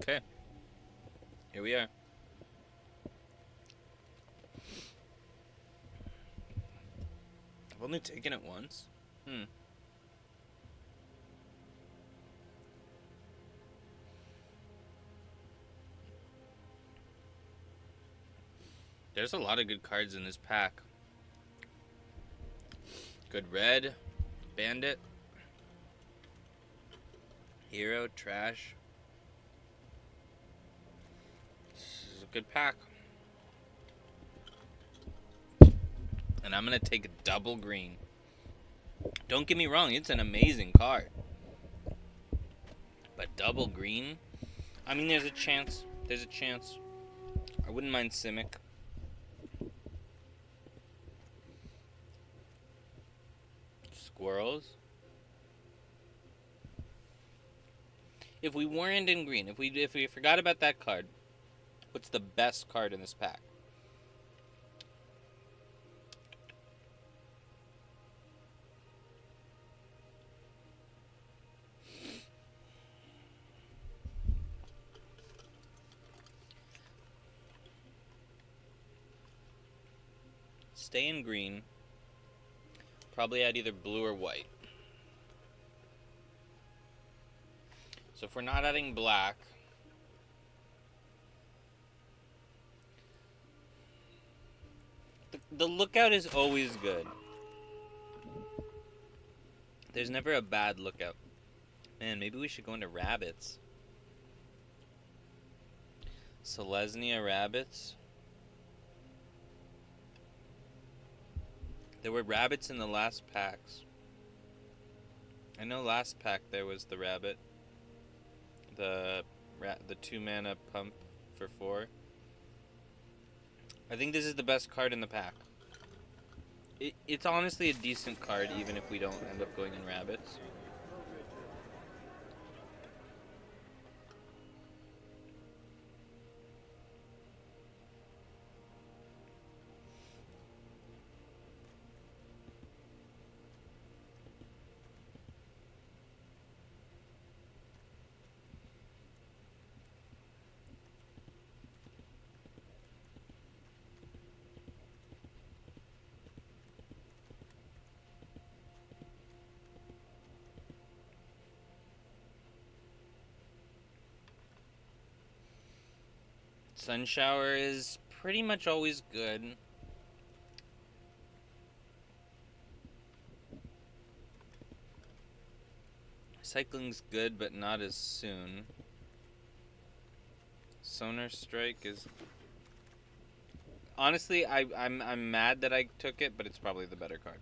Okay. Here we are. I've only taken it once. There's a lot of good cards in this pack. Good red, bandit, hero, trash. This is a good pack. And I'm going to take a double green. Don't get me wrong, it's an amazing card. But double green? I mean, there's a chance. There's a chance. I wouldn't mind Simic. Squirrels. If we weren't in green, if we forgot about that card, what's the best card in this pack? Stay in green. Probably add either blue or white. So if we're not adding black, the lookout is always good. There's never a bad lookout. Man, maybe we should go into rabbits. Selesnya rabbits. There were rabbits in the last packs. I know last pack there was the rabbit. The 2 mana pump for 4. I think this is the best card in the pack. It's honestly a decent card even if we don't end up going in rabbits. Sunshower is pretty much always good. Cycling's good, but not as soon. Sonar Strike is... Honestly, I'm mad that I took it, but it's probably the better card.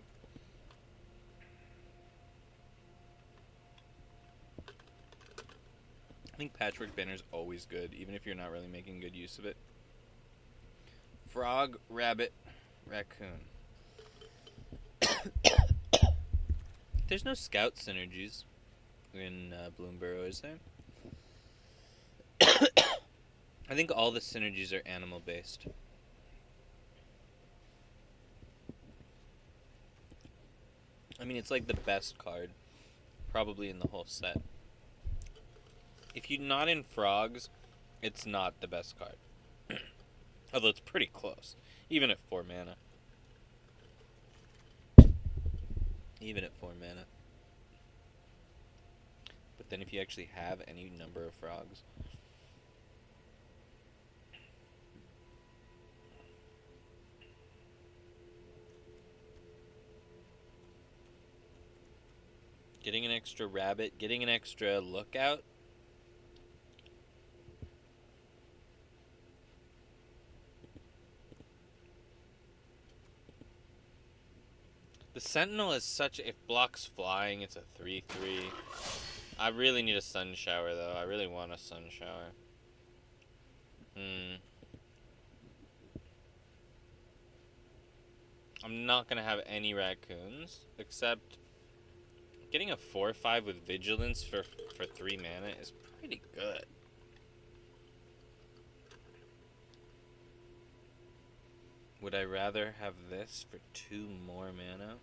I think Patchwork Banner's always good, even if you're not really making good use of it. Frog, rabbit, raccoon. There's no scout synergies in Bloomburrow, is there? I think all the synergies are animal-based. I mean, it's like the best card, probably in the whole set. If you're not in frogs, it's not the best card. Although it's pretty close, even at 4 mana. Even at 4 mana. But then if you actually have any number of frogs... Getting an extra rabbit, getting an extra lookout. The Sentinel is such... If blocks flying, it's a 3/3. I really need a Sun Shower, though. I really want a Sun Shower. I'm not going to have any raccoons, except... Getting a 4/5 with Vigilance for 3 mana is pretty good. Would I rather have this for 2 more mana?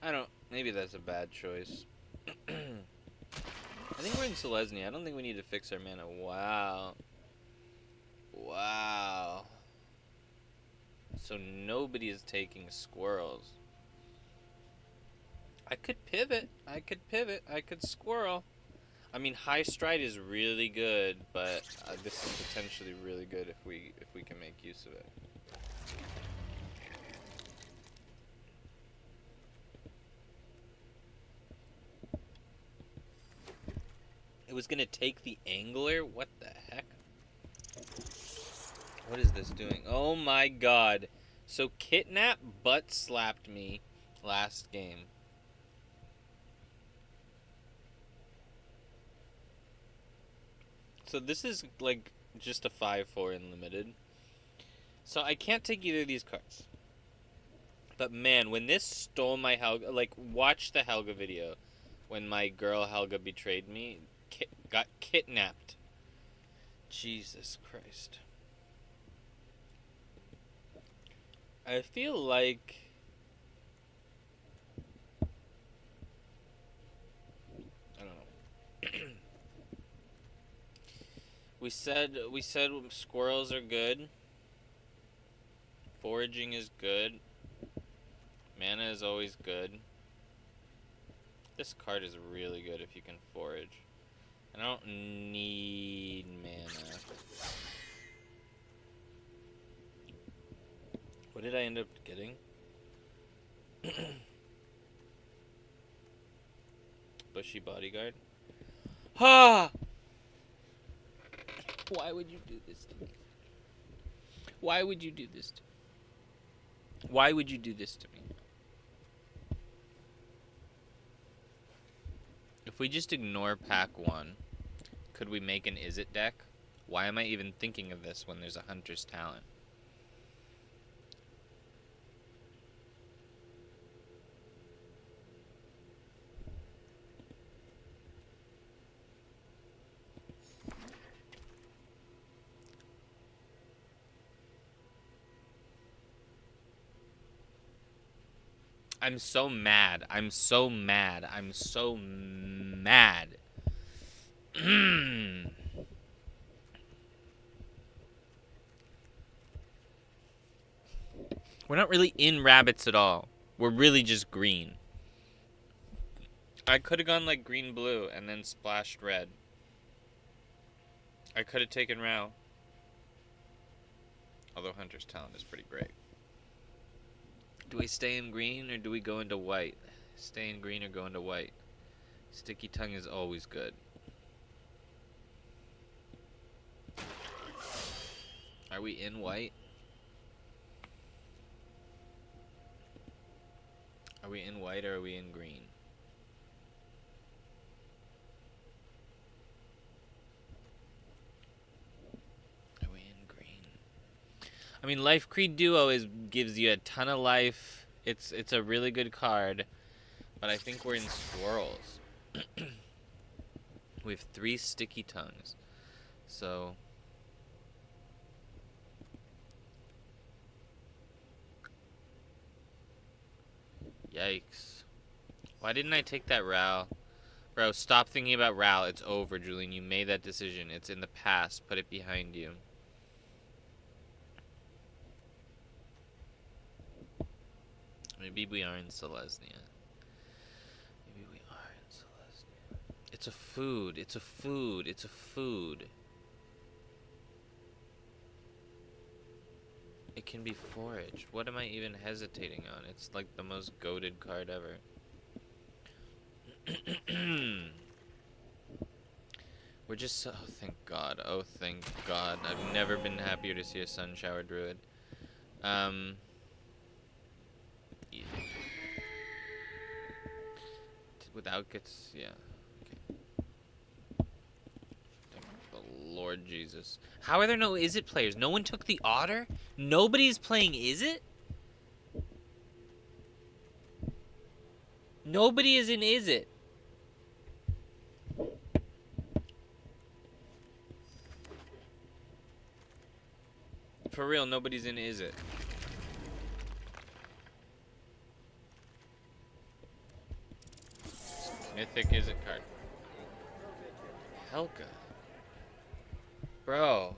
I don't... Maybe that's a bad choice. I think we're in Selesnya. I don't think we need to fix our mana. Wow. Wow. So nobody is taking squirrels. I could pivot. I could squirrel. I mean, High Stride is really good, but this is potentially really good if we can make use of it. It was gonna take the angler? What the heck? What is this doing? Oh my god. So Kidnap butt slapped me last game. So this is like just a 5/4 in limited. So I can't take either of these cards. But man, when this stole my Helga, like watch the Helga video. When my girl Helga betrayed me, got kidnapped. Jesus Christ. I feel like I don't know. we said squirrels are good. Foraging is good. Mana is always good. This card is really good if you can forage. And I don't need mana. What did I end up getting? Bushy Bodyguard. Ha! Why would you do this to me? Why would you do this to me? Why would you do this to me? If we just ignore pack 1, could we make an Is It deck? Why am I even thinking of this when there's a Hunter's Talent? I'm so mad. I'm so mad. I'm so mad. We're not really in rabbits at all. We're really just green. I could have gone like green-blue and then splashed red. I could have taken Rao. Although Hunter's Talent is pretty great. Do we stay in green or do we go into white? Stay in green or go into white? Sticky Tongue is always good. Are we in white? Are we in white or are we in green? Are we in green? I mean, Life Creed Duo gives you a ton of life. It's a really good card, but I think we're in squirrels. We have 3 Sticky Tongues, so yikes. Why didn't I take that Ral? Bro, stop thinking about Ral. It's over, Julian. You made that decision. It's in the past. Put it behind you. Maybe we are in Selesnya. Maybe we are in Selesnya. It's a food. It's a food. It's a food. It can be foraged. What am I even hesitating on? It's like the most goated card ever. We're just so... Oh, thank God. Oh, thank God. I've never been happier to see a Sun Shower Druid. Easy. Without gets... Yeah. Okay. Thank the Lord Jesus. How are there no Is It players? No one took the Otter? Nobody's playing Is It? Nobody is in Is It. For real, nobody's in Is It. Mythic Is It card. Helga. Bro.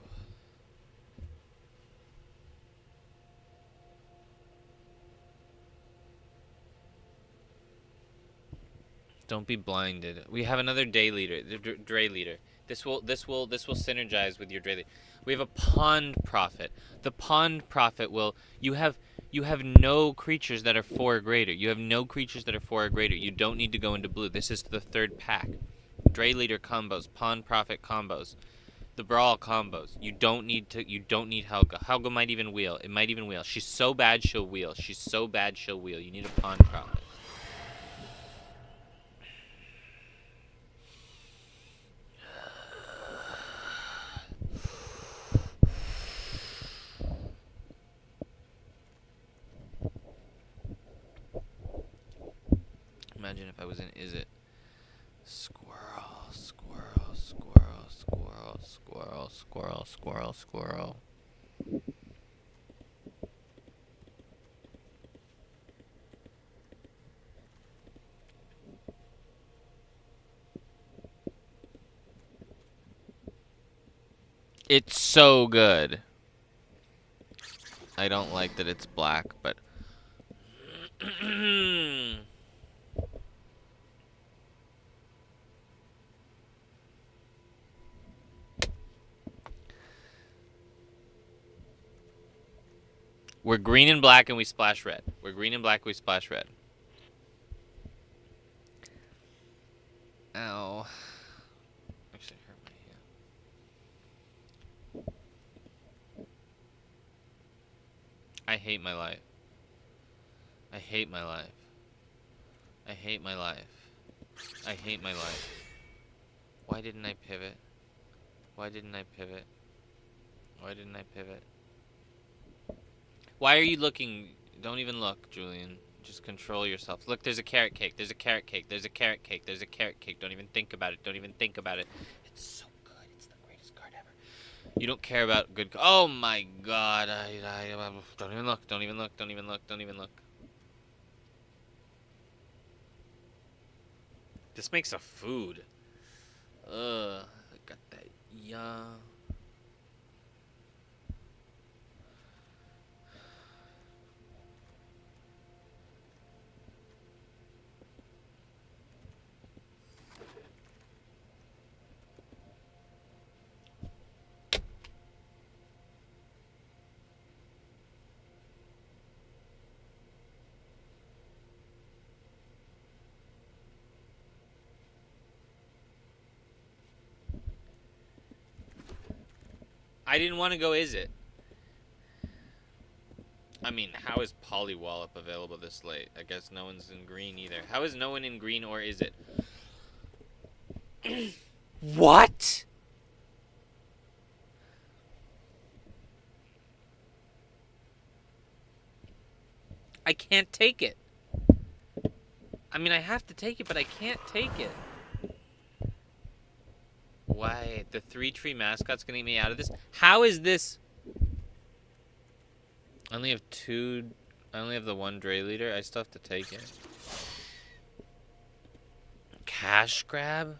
Don't be blinded. We have another day leader, the Dre leader. This will synergize with your Dre leader. We have a pond prophet. The pond prophet will you have no creatures that are 4 or greater. You have no creatures that are 4 or greater. You don't need to go into blue. This is the 3rd pack. Dre leader combos, pond prophet combos, the brawl combos. You don't need Helga. Helga might even wheel. It might even wheel. She's so bad she'll wheel. She's so bad she'll wheel. You need a pond prophet. Imagine if I was in Is It? Squirrel, squirrel, squirrel, squirrel, squirrel, squirrel, squirrel, squirrel. It's so good. I don't like that it's black, but we're green and black and we splash red. We're green and black, we splash red. Ow. Actually hurt my hand. I hate my life. I hate my life. I hate my life. I hate my life. Why didn't I pivot? Why didn't I pivot? Why didn't I pivot? Why are you looking? Don't even look, Julian. Just control yourself. Look, there's a carrot cake. There's a carrot cake. There's a carrot cake. There's a carrot cake. Don't even think about it. Don't even think about it. It's so good. It's the greatest card ever. You don't care about good. Oh my god. Don't even look. Don't even look. Don't even look. Don't even look. This makes a food. Ugh. I got that. Yeah. I didn't want to go Is It. I mean, how is Polywallop available this late? I guess no one's in green either. How is no one in green or Is It? What? I can't take it. I mean, I have to take it, but I can't take it. Why? The 3-tree mascot's gonna get me out of this? How is this? I only have 2. I only have the 1 Dre leader. I still have to take it. Cash grab?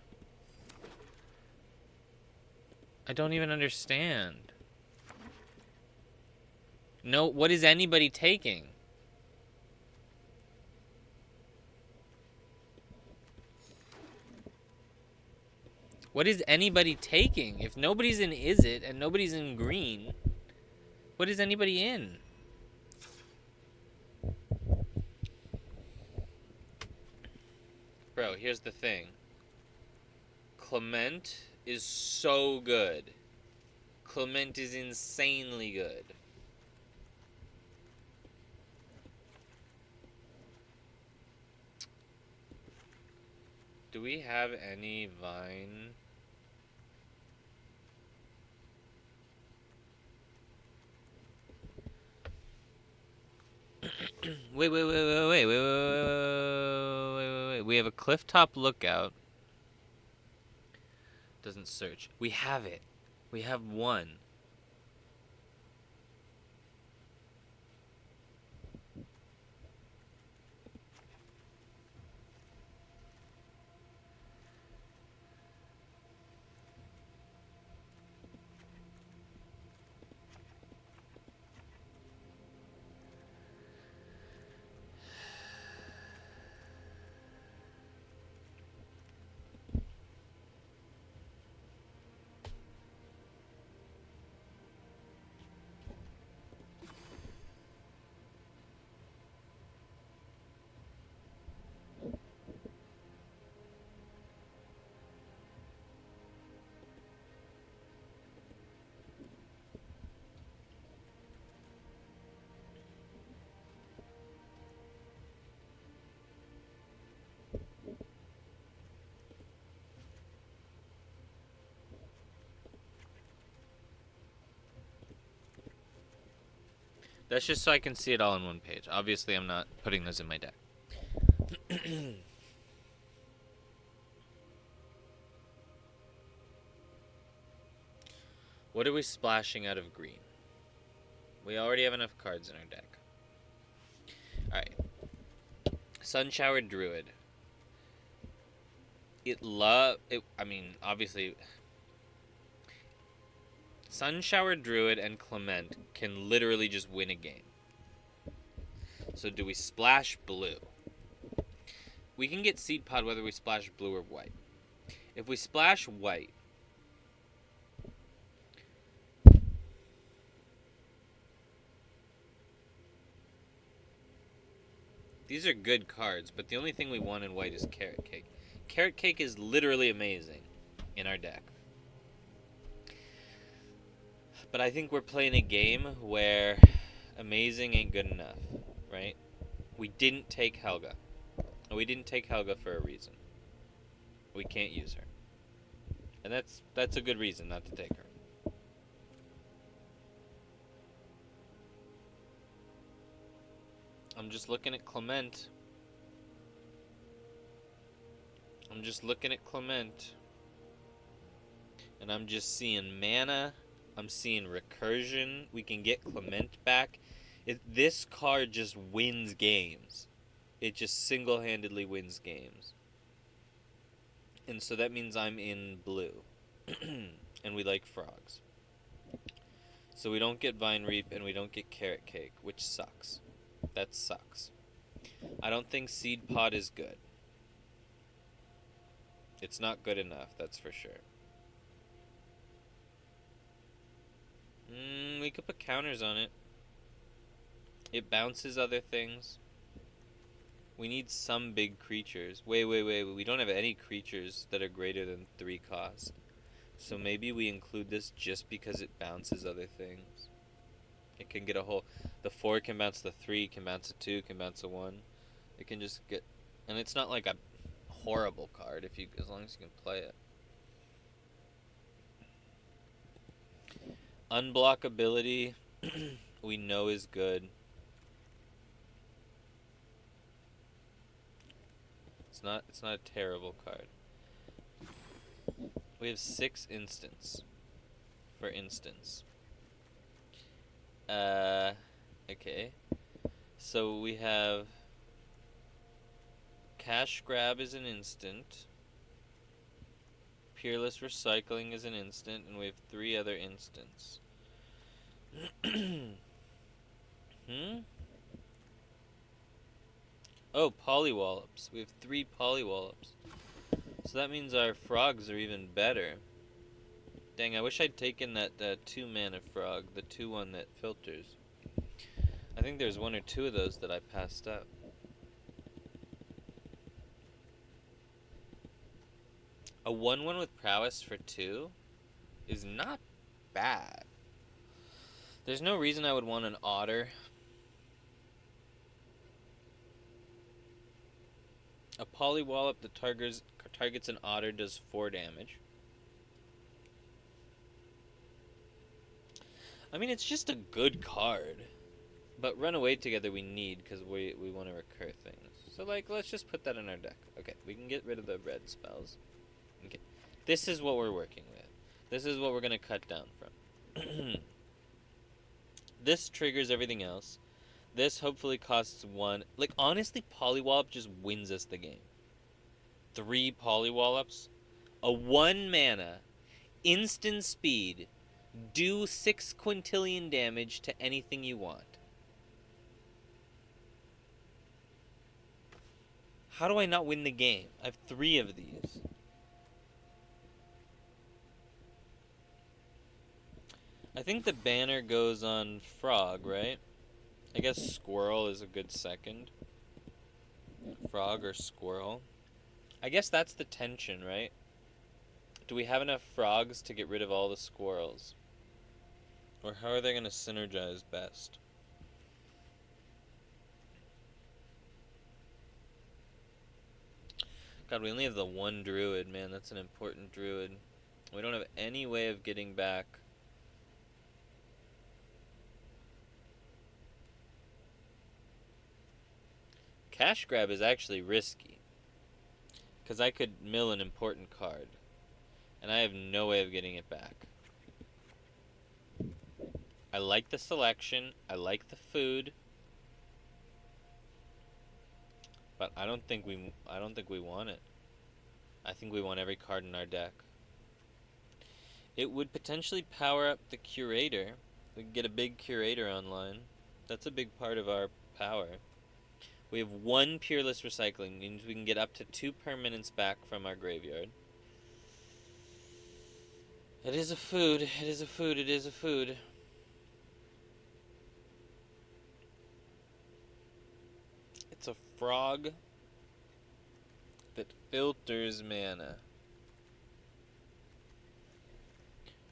I don't even understand. No, what is anybody taking? What is anybody taking? If nobody's in Is It and nobody's in green, what is anybody in? Bro, here's the thing. Clement is so good. Clement is insanely good. Do we have any Vine? Wait. We have a clifftop lookout. Doesn't search. We have it. We have 1. That's just so I can see it all on one page. Obviously, I'm not putting those in my deck. What are we splashing out of green? We already have enough cards in our deck. Alright. Sunshower Druid. I mean, obviously, Sunshower Druid and Clement can literally just win a game. So do we splash blue? We can get Seed Pod whether we splash blue or white. If we splash white, these are good cards, but the only thing we want in white is Carrot Cake. Carrot Cake is literally amazing in our deck. But I think we're playing a game where amazing ain't good enough, right? We didn't take Helga. We didn't take Helga for a reason. We can't use her. And that's a good reason not to take her. I'm just looking at Clement. And I'm just seeing mana. I'm seeing recursion. We can get Clement back. This card just wins games. It just single-handedly wins games. And so that means I'm in blue. And we like frogs. So we don't get Vine Reap and we don't get Carrot Cake, which sucks. That sucks. I don't think Seed Pod is good. It's not good enough, that's for sure. We could put counters on it. It bounces other things. We need some big creatures. Wait. We don't have any creatures that are greater than 3 cost. So maybe we include this just because it bounces other things. It can get a whole... The 4 can bounce the 3, can bounce a 2, can bounce a 1. It can just get... And it's not like a horrible card as long as you can play it. Unblockability, we know is good. It's not a terrible card. We have 6 instants. For instance. Okay. So we have Cash Grab is an instant. Peerless Recycling is an instant, and we have 3 other instants. Oh, Polywallops. We have 3 Polywallops. So that means our frogs are even better. Dang, I wish I'd taken that 2-mana frog, the 2-1 that filters. I think there's 1 or 2 of those that I passed up. A 1-1 with prowess for 2 is not bad. There's no reason I would want an otter. A Polywallop that targets an otter does 4 damage. I mean, it's just a good card. But Runaway Together we need because we want to recur things. So, let's just put that in our deck. Okay, we can get rid of the red spells. Okay, this is what we're working with. This is what we're going to cut down from. This triggers everything else. This hopefully costs 1. Honestly, Polywallop just wins us the game. 3 Polywallops. A 1-mana. Instant speed. Do 6 quintillion damage to anything you want. How do I not win the game? I have 3 of these. I think the banner goes on Frog, right? I guess Squirrel is a good second. Frog or Squirrel. I guess that's the tension, right? Do we have enough frogs to get rid of all the squirrels? Or how are they going to synergize best? God, we only have the 1 druid, man. That's an important druid. We don't have any way of getting back. Cash grab is actually risky. Because I could mill an important card. And I have no way of getting it back. I like the selection. I like the food. But I don't think we want it. I think we want every card in our deck. It would potentially power up the curator. We could get a big curator online. That's a big part of our power. We have 1 Peerless Recycling, means we can get up to 2 permanents back from our graveyard. It is a food. It is a food. It is a food. It's a frog that filters mana.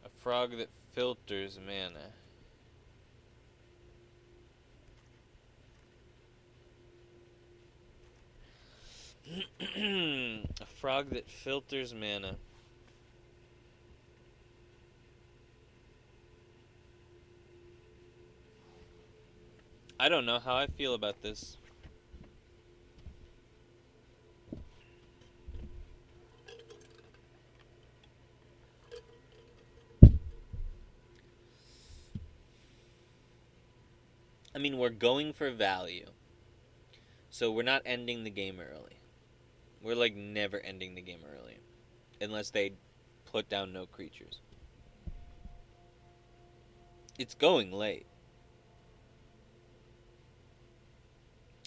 A frog that filters mana. A frog that filters mana. I don't know how I feel about this. I mean, we're going for value. So we're not ending the game early. We're like never ending the game early. Unless they put down no creatures. It's going late.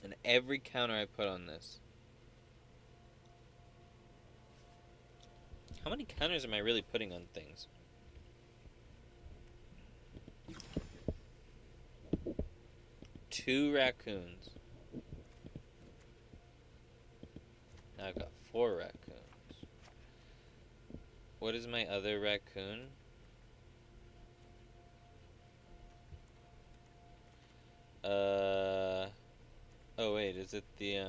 And every counter I put on this. How many counters am I really putting on things? Two raccoons. Now I've got 4 raccoons. What is my other raccoon? Oh wait, is it the,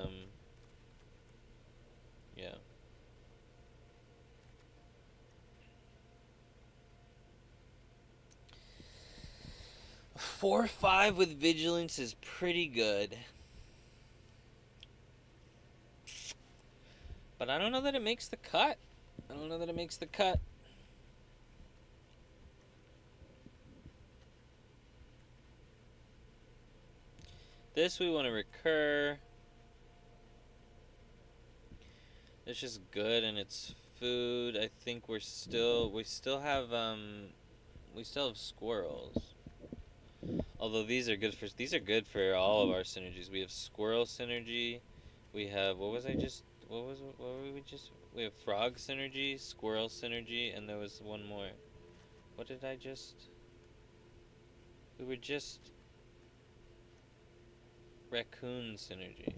yeah. 4/5 with vigilance is pretty good. But I don't know that it makes the cut. I don't know that it makes the cut. This we want to recur. It's just good and it's food. I think we still have squirrels. Although these are good for all of our synergies. We have squirrel synergy. We have we have frog synergy, squirrel synergy, and there was one more. What did I just? We were just raccoon synergy.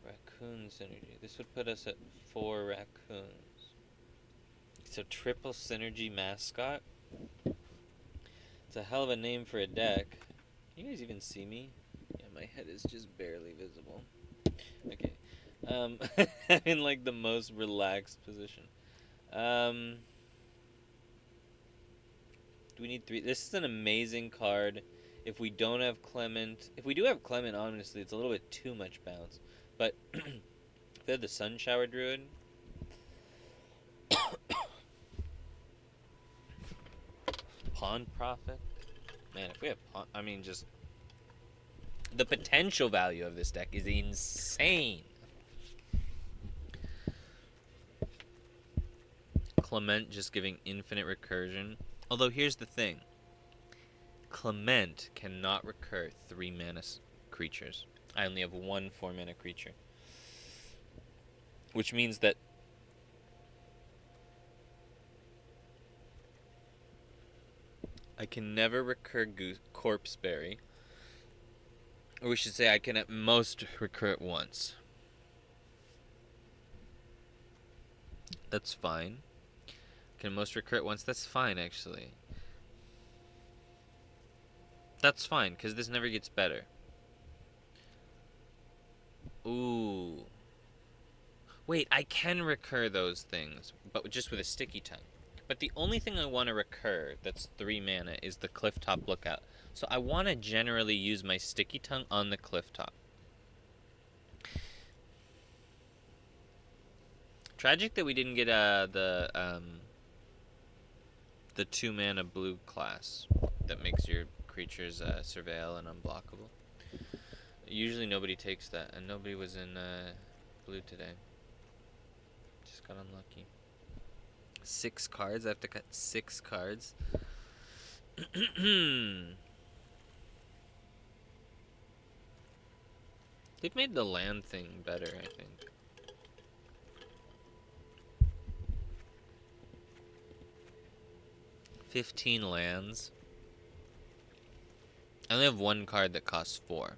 Raccoon synergy. This would put us at 4 raccoons. So triple synergy mascot. It's a hell of a name for a deck. Can you guys even see me? Yeah, my head is just barely visible. Okay. I'm in like the most relaxed position. Do we need 3? This is an amazing card. If we don't have Clement, if we do have Clement, honestly, it's a little bit too much bounce. But if they had the Sun Shower Druid, Pawn Prophet, man, if we have Pawn, I mean, just the potential value of this deck is insane. Clement just giving infinite recursion. Although here's the thing. Clement cannot recur 3 mana creatures. I only have 1 4-mana creature. Which means that I can never recur Corpseberry. Or we should say I can at most recur it once. That's fine. Can at most recur it once. That's fine, actually. That's fine, because this never gets better. Ooh. Wait, I can recur those things, but just with a sticky tongue. But the only thing I want to recur that's 3 mana is the Clifftop Lookout. So I want to generally use my sticky tongue on the Clifftop. Tragic that we didn't get the 2-mana blue class that makes your creatures surveil and unblockable. Usually nobody takes that, and nobody was in blue today. Just got unlucky. 6 cards. I have to cut 6 cards. They've made the land thing better, I think. $15 lands. I only have 1 card that costs 4.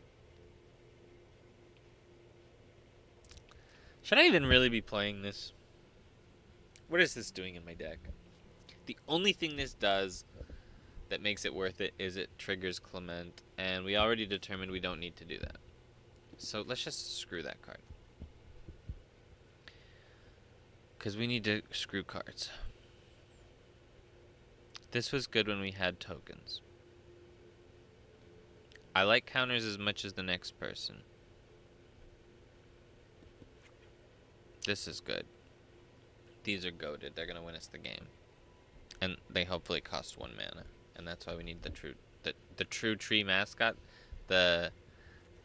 Should I even really be playing this? What is this doing in my deck? The only thing this does that makes it worth it is it triggers Clement, and we already determined we don't need to do that. So let's just screw that card. Because we need to screw cards. This was good when we had tokens. I like counters as much as the next person. This is good. These are goated. They're going to win us the game. And they hopefully cost 1 mana. And that's why we need the true tree mascot. The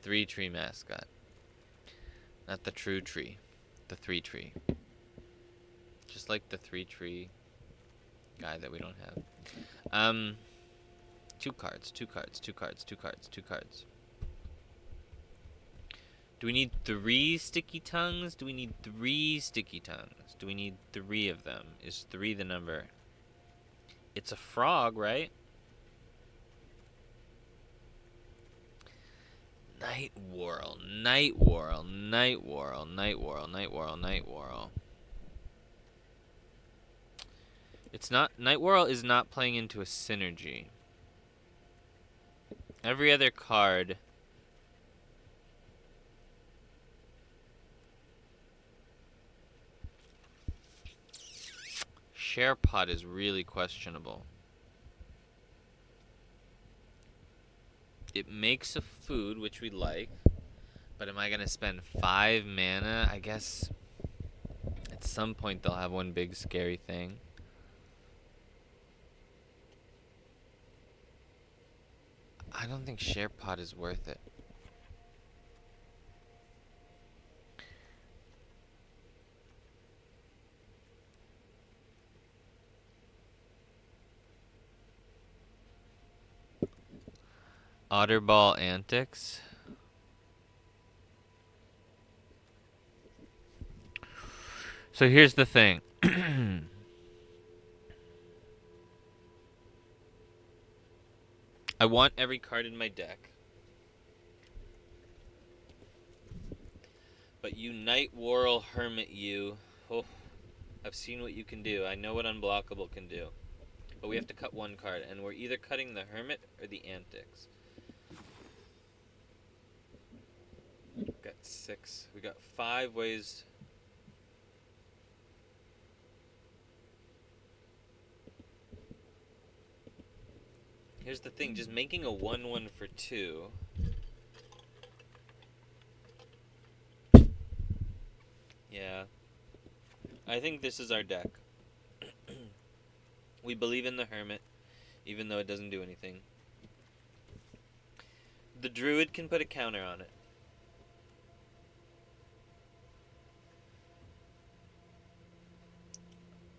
3 tree mascot. Not the true tree. The 3 tree. Just like the 3 tree guy that we don't have. 2 cards, 2 cards, 2 cards, 2 cards, 2 cards. Do we need 3 sticky tongues? Do we need 3 sticky tongues? Do we need 3 of them? Is 3 the number? It's a frog, right? Night Whirl, Night Whirl, Night Whirl, Night Whirl, Night Whirl, Night Whirl. It's not... Night Whirl is not playing into a synergy. Every other card... Share Pot is really questionable. It makes a food, which we like. But am I going to spend 5 mana? I guess at some point they'll have one big scary thing. I don't think Share Pot is worth it. Otterball Antics. So here's the thing. I want every card in my deck. But you Night Whirl Hermit you. Oh, I've seen what you can do. I know what Unblockable can do. But we have to cut 1 card, and we're either cutting the Hermit or the Antics. We've got 6. We got 5 ways. Here's the thing, just making a 1/1 for 2. Yeah. I think this is our deck. We believe in the Hermit, even though it doesn't do anything. The Druid can put a counter on it.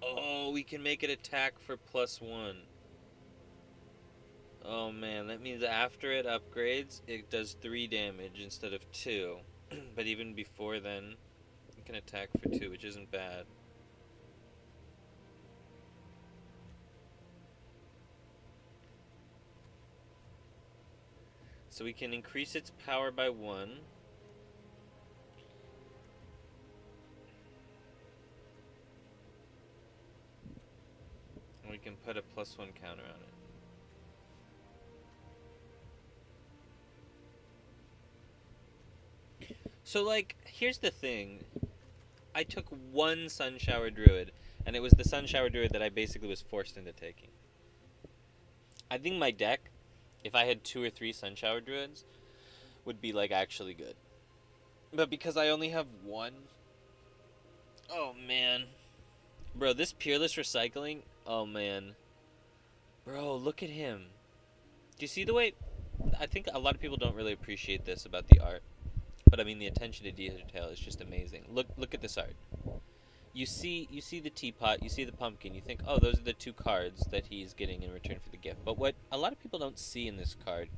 Oh, we can make it attack for +1. Oh man, that means after it upgrades, it does 3 damage instead of 2. But even before then, it can attack for 2, which isn't bad. So we can increase its power by 1. And we can put a +1 counter on it. So, like, here's the thing. I took 1 Sunshower Druid, and it was the Sunshower Druid that I basically was forced into taking. I think my deck, if I had 2 or 3 Sunshower Druids, would be, like, actually good. But because I only have 1, Oh, man. Bro, this Peerless Recycling... Oh, man. Bro, look at him. Do you see the way... I think a lot of people don't really appreciate this about the art. But, I mean, the attention to detail is just amazing. Look at this art. You see the teapot, you see the pumpkin, you think, oh, those are the two cards that he's getting in return for the gift. But what a lot of people don't see in this card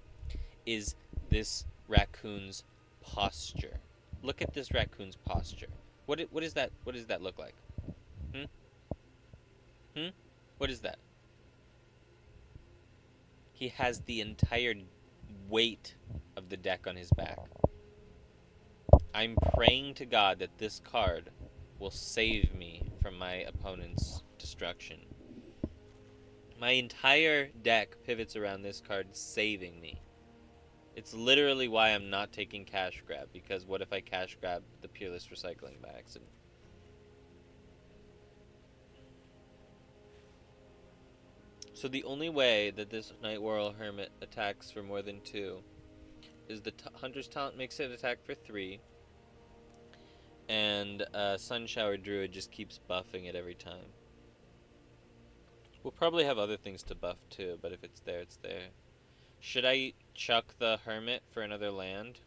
is this raccoon's posture. Look at this raccoon's posture. What is that? What does that look like? Hmm? Hmm? What is that? He has the entire weight of the deck on his back. I'm praying to God that this card will save me from my opponent's destruction. My entire deck pivots around this card saving me. It's literally why I'm not taking cash grab, because what if I cash grab the Peerless Recycling by accident? So the only way that this Night Whirl Hermit attacks for more than 2 is the Hunter's Talent makes it attack for 3, and Sun Shower Druid just keeps buffing it every time. We'll probably have other things to buff too, but if it's there, it's there. Should I chuck the Hermit for another land?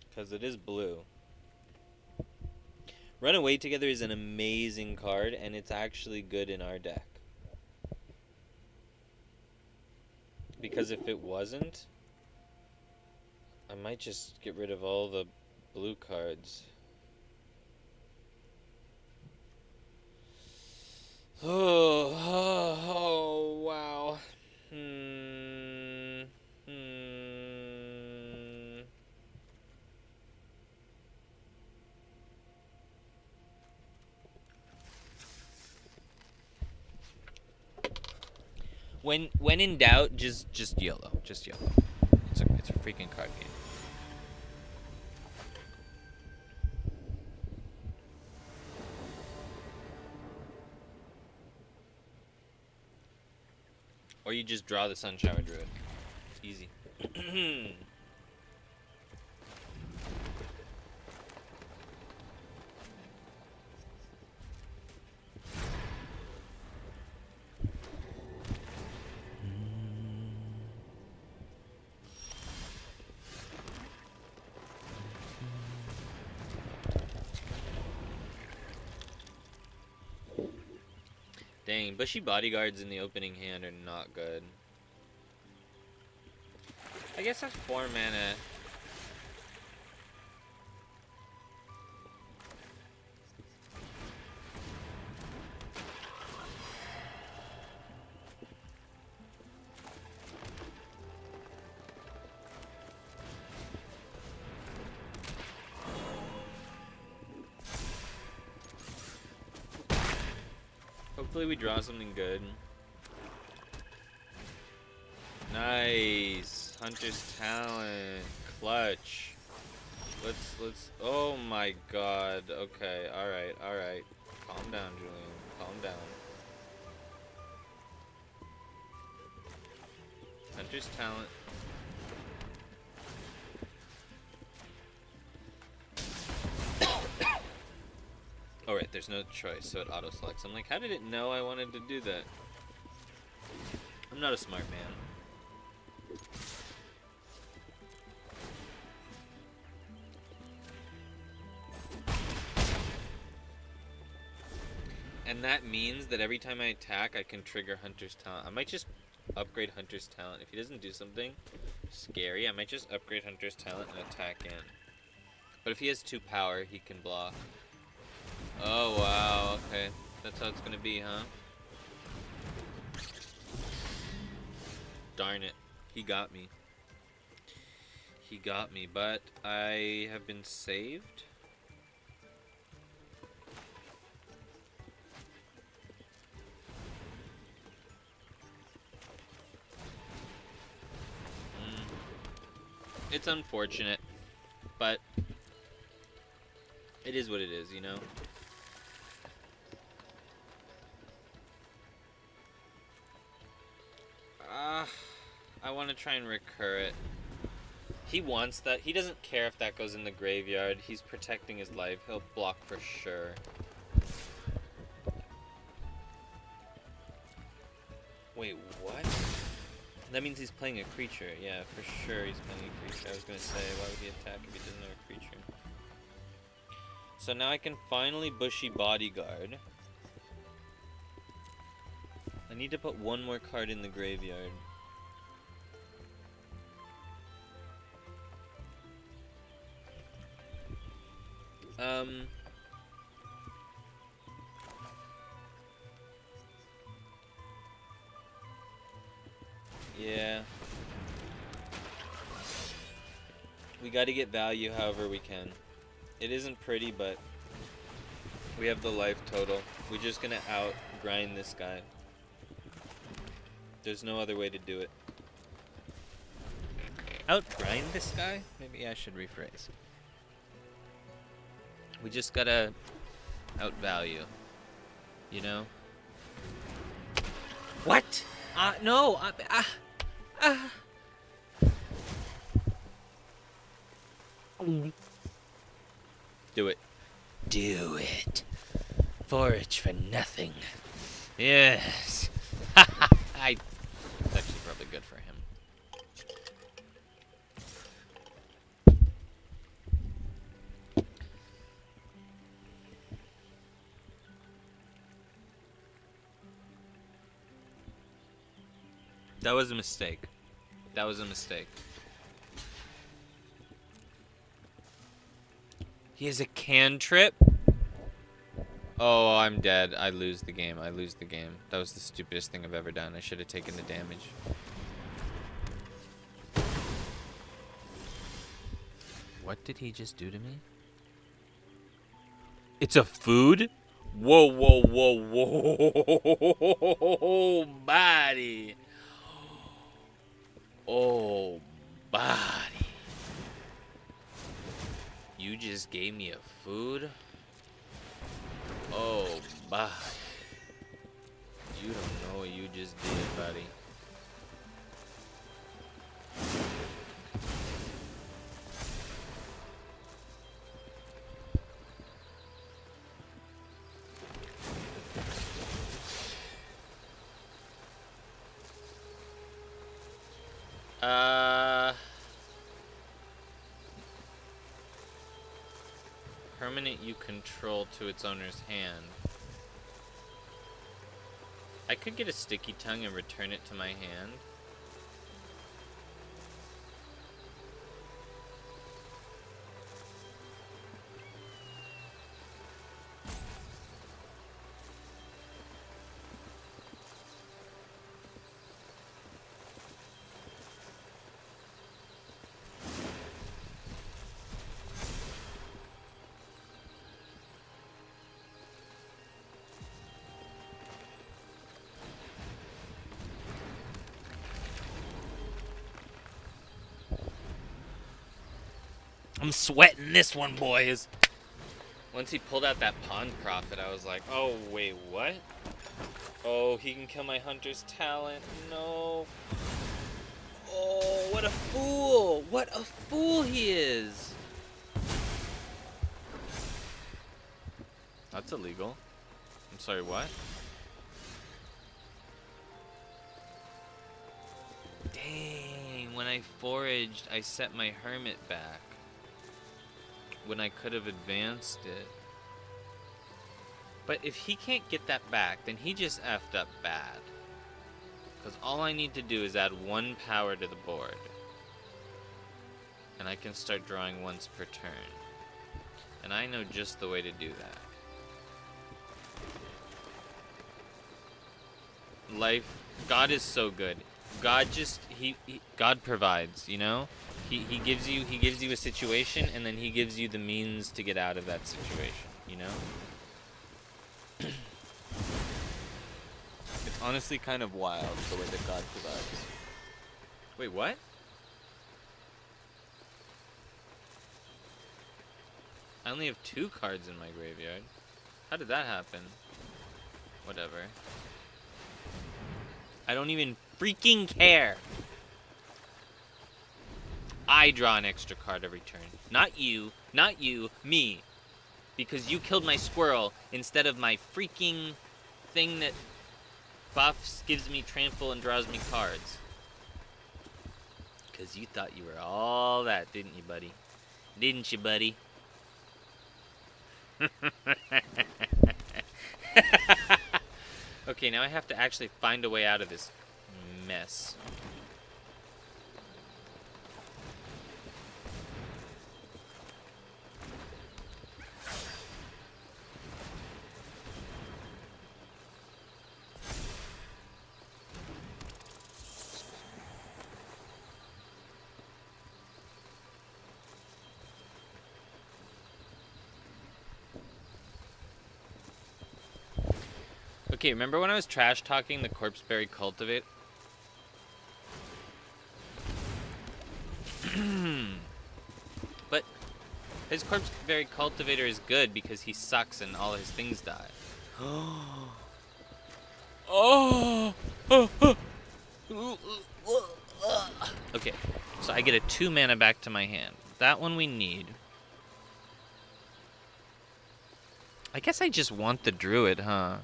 Because it is blue. Runaway Together is an amazing card, and it's actually good in our deck. Because if it wasn't, I might just get rid of all the blue cards. Oh, wow. When in doubt, just YOLO. Just YOLO. It's a freaking card game. Or you just draw the Sun Shower Druid. Easy. Dang, Bushy Bodyguards in the opening hand are not good. I guess that's 4 mana. Hopefully we draw something good. Nice. Hunter's Talent. Clutch. Let's oh my god. Okay, alright. Calm down, Julian. Calm down. Hunter's Talent. Oh right, there's no choice, so it auto-selects. I'm like, how did it know I wanted to do that? I'm not a smart man. And that means that every time I attack, I can trigger Hunter's Talent. I might just upgrade Hunter's Talent. If he doesn't do something scary, I might just upgrade Hunter's Talent and attack in. But if he has 2 power, he can block. Oh, wow, okay. That's how it's gonna be, huh? Darn it. He got me. He got me, but I have been saved. It's unfortunate, but it is what it is, you know? I want to try and recur it. He wants that. He doesn't care if that goes in the graveyard. He's protecting his life. He'll block for sure. Wait, what? That means he's playing a creature. Yeah, for sure he's playing a creature. I was gonna say, why would he attack if he doesn't have a creature? So now I can finally Bushy Bodyguard. I need to put one more card in the graveyard. Yeah. We gotta get value however we can. It isn't pretty, but we have the life total. We're just gonna out-grind this guy. There's no other way to do it. Out-grind this guy? Maybe I should rephrase. We just gotta out-value. You know? What? No! Do it. Do it. Forage for nothing. Yes. It's actually probably good for him. That was a mistake. That was a mistake. He has a cantrip? Oh, I'm dead. I lose the game. I lose the game. That was the stupidest thing I've ever done. I should have taken the damage. What did he just do to me? It's a food? Whoa, whoa, whoa, whoa. Body. Oh, body. You just gave me a food? Oh, body. You don't know what you just did, buddy. Permanent you control to its owner's hand. I could get a Sticky Tongue and return it to my hand. I'm sweating this one, boys. Once he pulled out that Pawn Prophet, I was like, oh, wait, what? Oh, he can kill my Hunter's Talent. No. Oh, what a fool. What a fool he is. That's illegal. I'm sorry, what? Dang, when I foraged, I set my Hermit back. When I could have advanced it. But if he can't get that back, then he just effed up bad. Because all I need to do is add 1 power to the board. And I can start drawing once per turn. And I know just the way to do that. Life, God is so good. God just, God provides, you know? He gives you a situation, and then he gives you the means to get out of that situation, you know? It's honestly kind of wild the way that God provides. Wait, what? I only have 2 cards in my graveyard. How did that happen? Whatever. I don't even freaking care. I draw an extra card every turn. Not you, me. Because you killed my squirrel instead of my freaking thing that buffs, gives me trample, and draws me cards. Because you thought you were all that, didn't you, buddy? Didn't you, buddy? Okay, now I have to actually find a way out of this mess. Okay, remember when I was trash talking the Corpseberry Cultivate? But his Corpseberry Cultivator is good because he sucks and all his things die. Oh! Okay, so I get a 2 mana back to my hand. That one we need. I guess I just want the Druid, huh?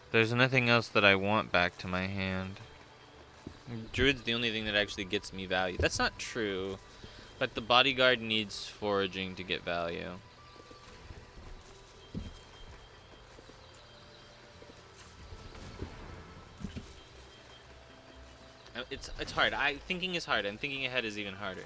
There's nothing else that I want back to my hand. Druid's the only thing that actually gets me value. That's not true, but the Bodyguard needs foraging to get value. It's hard. Thinking is hard, and thinking ahead is even harder.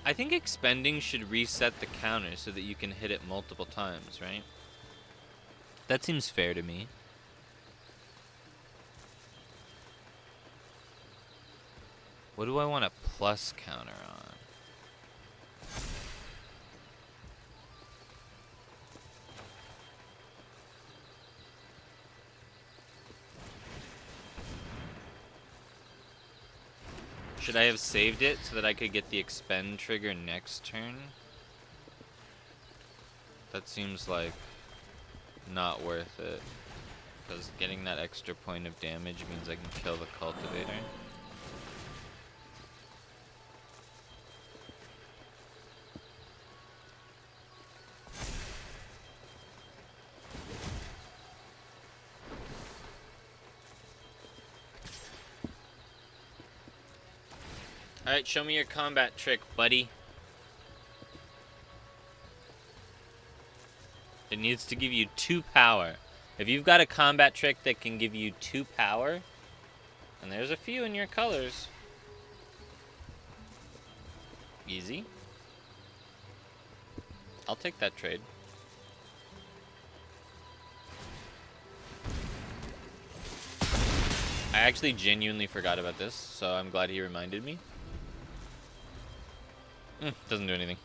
I think expending should reset the counter so that you can hit it multiple times, right? That seems fair to me. What do I want a plus counter on? Should I have saved it so that I could get the expend trigger next turn? That seems like not worth it. Because getting that extra point of damage means I can kill the cultivator. Alright, show me your combat trick, buddy. It needs to give you 2 power. If you've got a combat trick that can give you 2 power, and there's a few in your colors. Easy. I'll take that trade. I actually genuinely forgot about this, so I'm glad he reminded me. Doesn't do anything.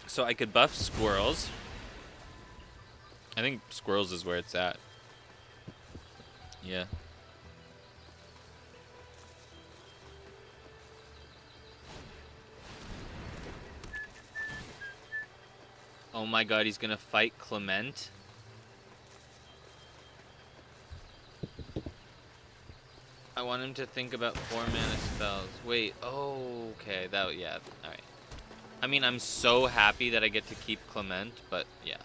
So I could buff squirrels. I think squirrels is where it's at. Yeah. Oh my god, he's gonna fight Clement. I want him to think about 4 mana spells. Wait, oh, okay, yeah, alright. I mean, I'm so happy that I get to keep Clement, but yeah.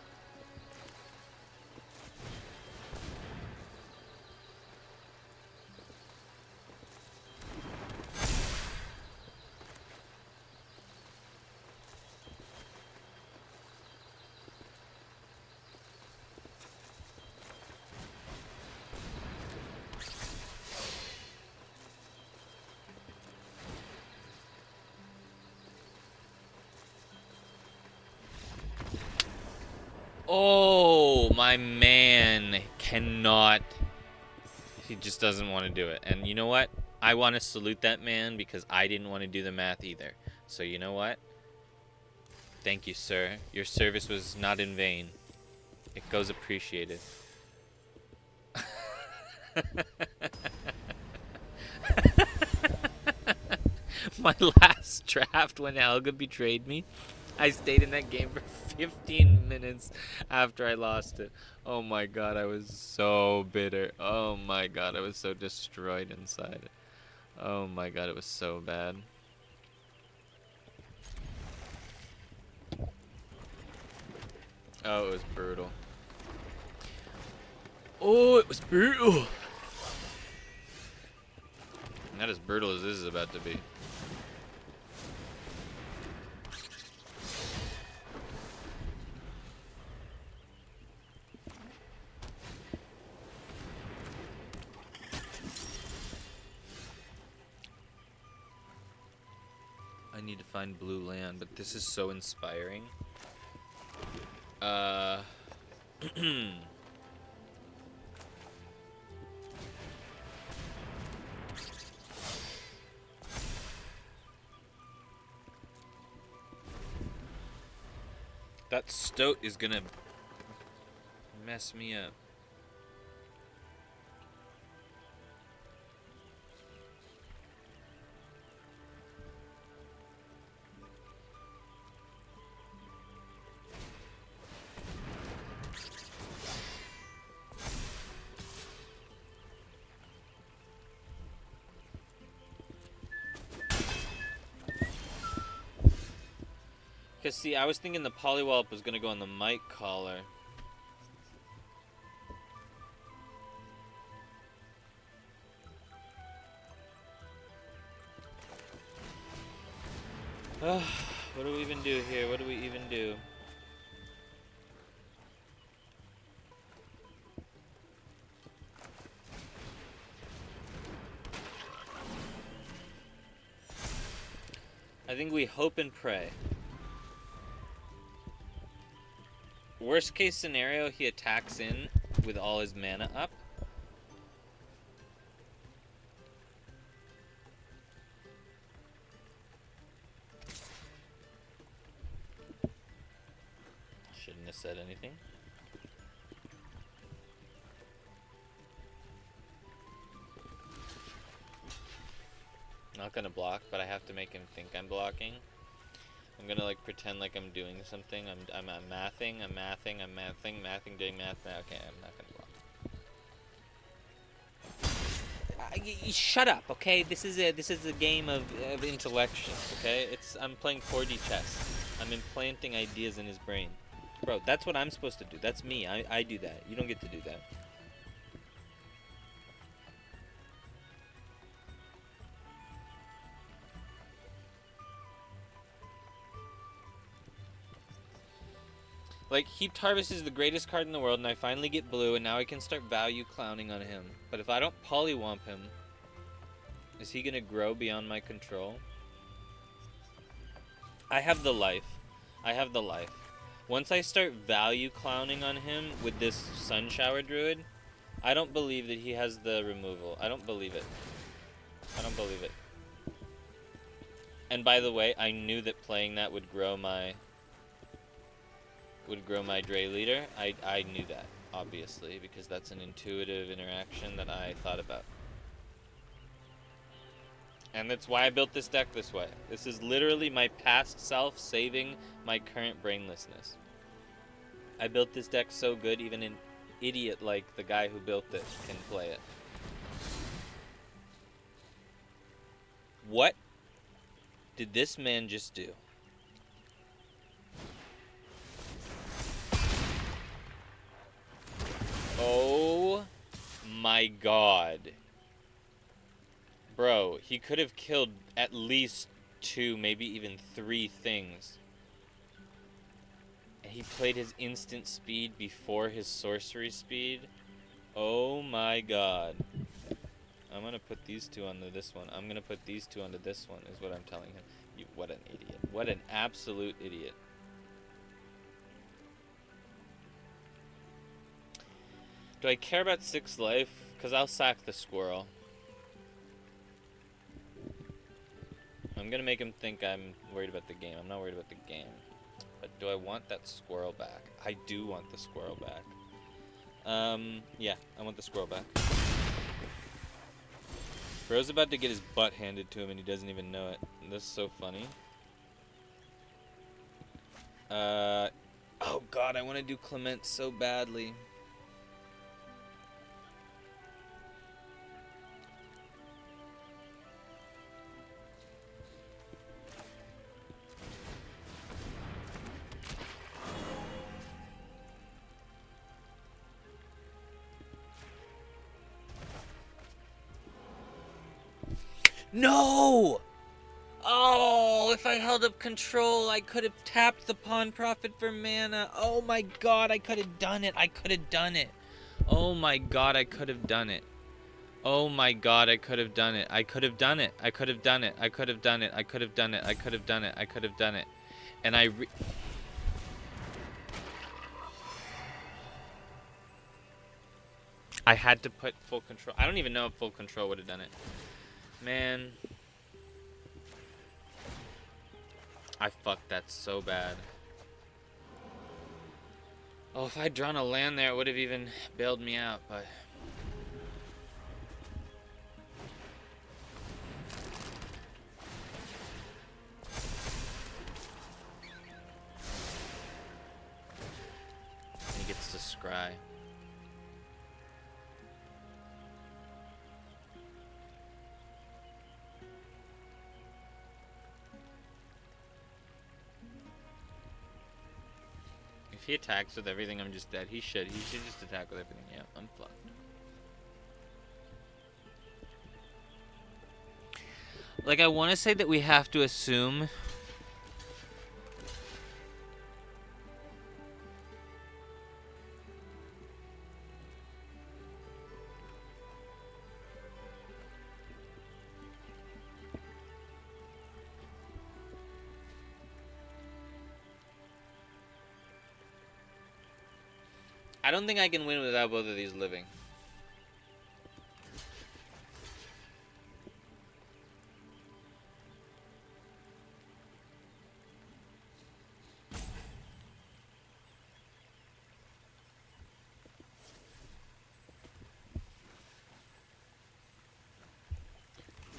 Oh, my man cannot. He just doesn't want to do it. And you know what? I want to salute that man because I didn't want to do the math either. So you know what? Thank you, sir. Your service was not in vain. It goes appreciated. My last draft when Helga betrayed me. I stayed in that game for 15 minutes after I lost it. Oh my god, I was so bitter. Oh my god, I was so destroyed inside. Oh my god, it was so bad. Oh, it was brutal. Oh, it was brutal. Not as brutal as this is about to be. I need to find blue land, but this is so inspiring. That stoat is gonna mess me up. Because, see, I was thinking the Polywallop was going to go on the mic collar. What do we even do here? What do we even do? I think we hope and pray. Worst case scenario, he attacks in with all his mana up. Shouldn't have said anything. Not gonna block, but I have to make him think I'm blocking. I'm gonna like pretend like I'm doing something. I'm mathing, doing math. Okay, I'm not gonna block. Shut up, okay? This is a game of intellection, okay? I'm playing 4D chess. I'm implanting ideas in his brain, bro. That's what I'm supposed to do. That's me. I do that. You don't get to do that. Like, Heaped Harvest is the greatest card in the world, and I finally get blue, and now I can start value clowning on him. But if I don't Polywomp him, is he gonna grow beyond my control? I have the life. Once I start value clowning on him with this Sun Shower Druid, I don't believe that he has the removal. I don't believe it. And by the way, I knew that playing that would grow my Dre leader. I knew that, obviously, because that's an intuitive interaction that I thought about. And that's why I built this deck this way. This is literally my past self saving my current brainlessness. I built this deck so good, even an idiot like the guy who built it can play it. What did this man just do? Oh my god. Bro, he could have killed at least 2, maybe even 3 things. And he played his instant speed before his sorcery speed. Oh my god. I'm gonna put these 2 onto this one. I'm gonna put these 2 onto this one, is what I'm telling him. What an idiot. What an absolute idiot. Do I care about 6 life? Because I'll sack the squirrel. I'm going to make him think I'm worried about the game. I'm not worried about the game. But do I want that squirrel back? I do want the squirrel back. Yeah, I want the squirrel back. Bro's about to get his butt handed to him and he doesn't even know it. This is so funny. Oh god, I want to do Clement so badly. No! Oh, if I held up control, I could have tapped the Pawn Prophet for mana. Oh my god, I could have done it. I could have done it. Oh my god, I could have done it. Oh my god, I could have done it. I could have done it. I could have done it. I could have done it. I could have done it. I could have done it. I could have done it. And I had to put full control. I don't even know if full control would have done it. Man. I fucked that so bad. Oh, if I'd drawn a land there, it would have even bailed me out, but... He gets to scry. If he attacks with everything, I'm just dead. He should. He should just attack with everything. Yeah, I'm fucked. Like, I want to say that we have to assume... I don't think I can win without both of these living.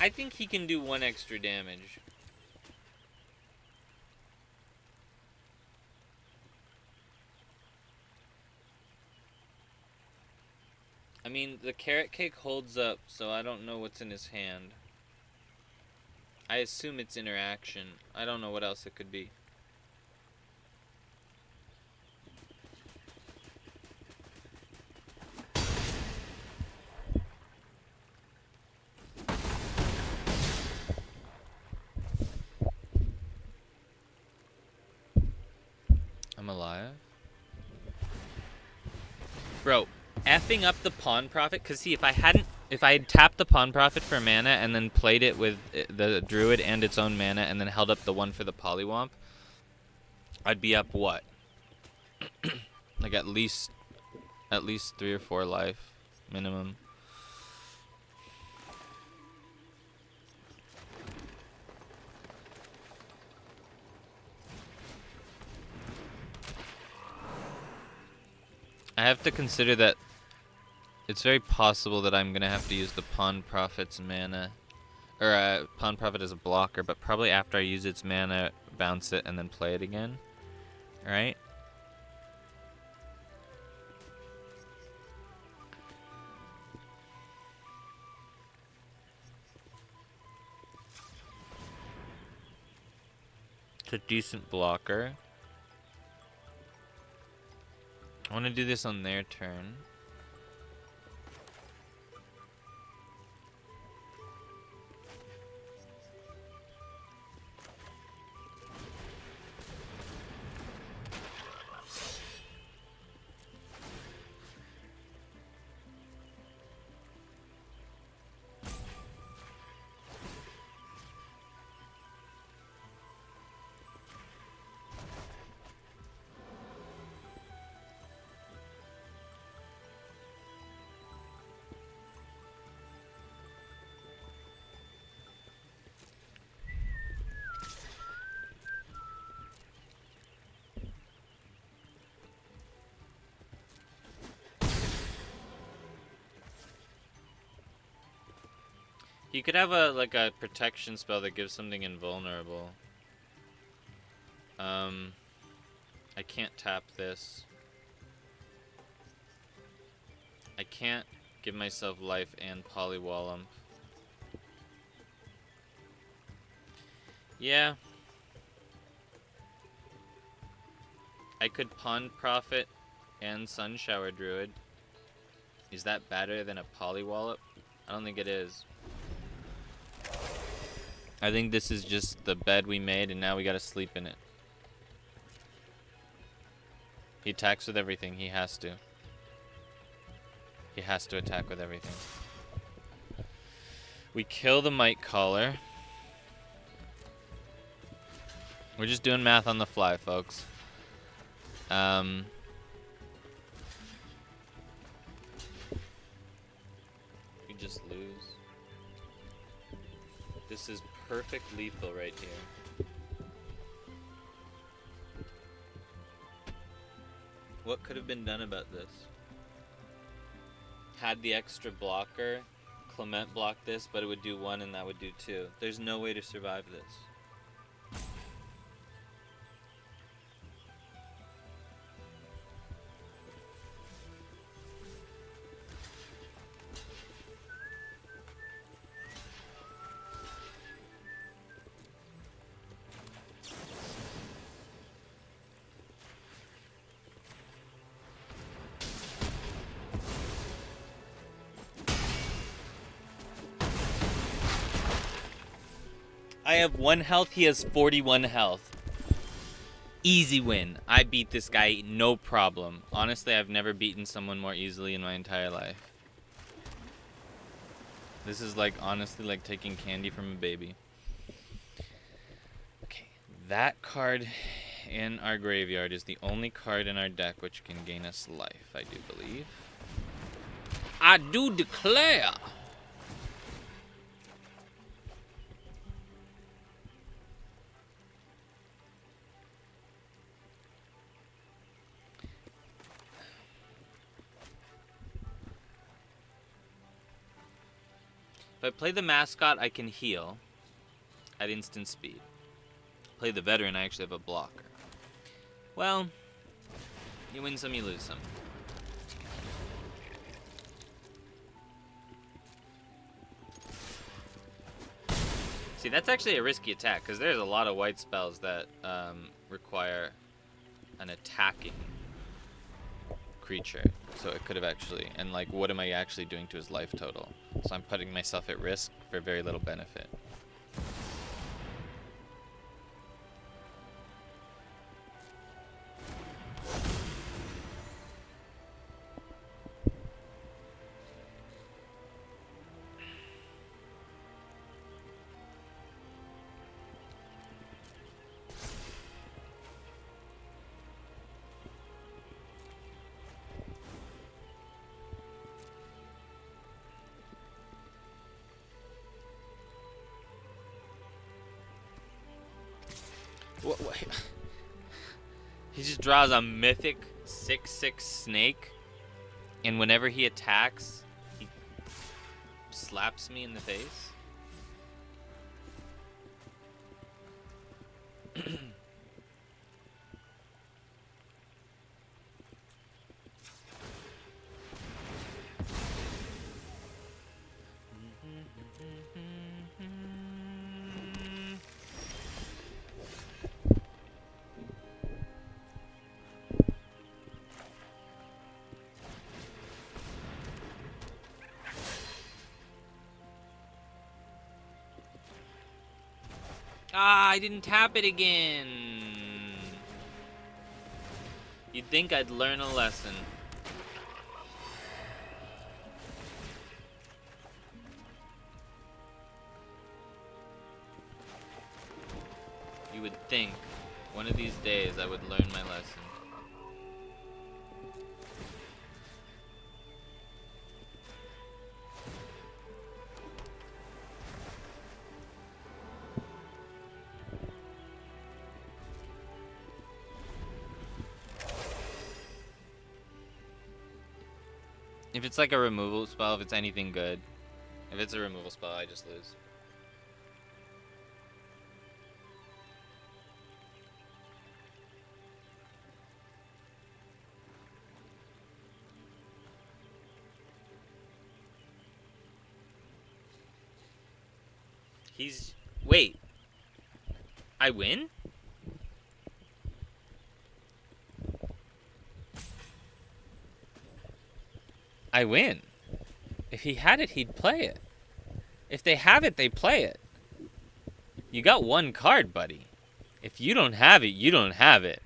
I think he can do 1 extra damage. I mean, the carrot cake holds up, so I don't know what's in his hand. I assume it's interaction. I don't know what else it could be. I'm alive? Bro, effing up the Pawn Prophet, because see, if I had tapped the Pawn Prophet for mana and then played it with the Druid and its own mana and then held up the one for the Polywomp, I'd be up what? Like at least 3 or 4 life minimum. I have to consider that it's very possible that I'm gonna have to use the Pawn Prophet's mana, or Pawn Prophet as a blocker, but probably after I use its mana, bounce it and then play it again, right? It's a decent blocker. I want to do this on their turn. You could have a protection spell that gives something invulnerable. I can't tap this. I can't give myself life and polywall him. Yeah. I could Pond Prophet and Sunshower Druid. Is that better than a Polywallop? I don't think it is. I think this is just the bed we made and now we gotta sleep in it. He attacks with everything. He has to. He has to attack with everything. We kill the Mite Caller. We're just doing math on the fly, folks. We just lose. This is perfect lethal right here. What could have been done about this? Had the extra blocker, Clement block this, but it would do 1 and that would do 2. There's no way to survive this. I have 1 health, he has 41 health. Easy win. I beat this guy, no problem. Honestly, I've never beaten someone more easily in my entire life. This is like, honestly, like taking candy from a baby. Okay, that card in our graveyard is the only card in our deck which can gain us life, I do believe. I do declare! If I play the mascot, I can heal at instant speed. Play the veteran, I actually have a blocker. Well, you win some, you lose some. See, that's actually a risky attack, because there's a lot of white spells that require an attacking creature. So it could have actually, and like, what am I actually doing to his life total? So I'm putting myself at risk for very little benefit. What? He just draws a mythic 6/6 snake, and whenever he attacks, he slaps me in the face. Ah, I didn't tap it again. You'd think I'd learn a lesson. You would think one of these days I would learn my lesson. If it's like a removal spell, if it's anything good. If it's a removal spell, I just lose. He's... Wait. I win? I win. If he had it, he'd play it. If they have it, they play it. You got one card, buddy. If you don't have it, you don't have it.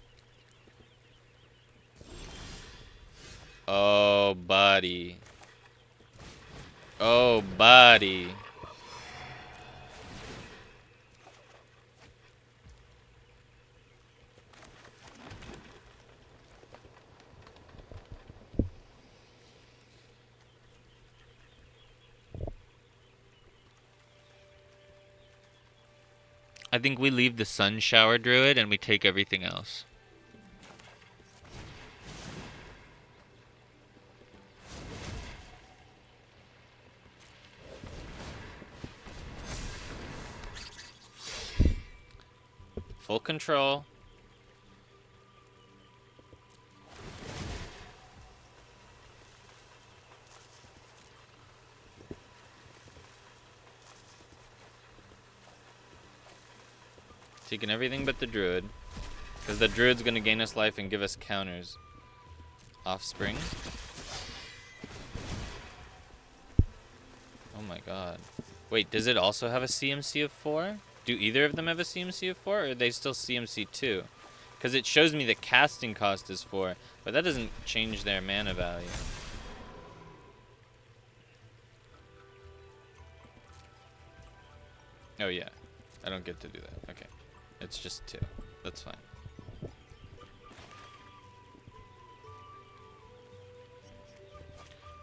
Oh, buddy. Oh, buddy. I think we leave the Sun Shower Druid and we take everything else. Full control. Taking everything but the Druid. Because the Druid's going to gain us life and give us counters. Offspring. Oh my god. Wait, does it also have a CMC of 4? Do either of them have a CMC of 4, or are they still CMC 2? Because it shows me the casting cost is 4, but that doesn't change their mana value. Oh yeah, I don't get to do that. Okay, it's just 2. That's fine.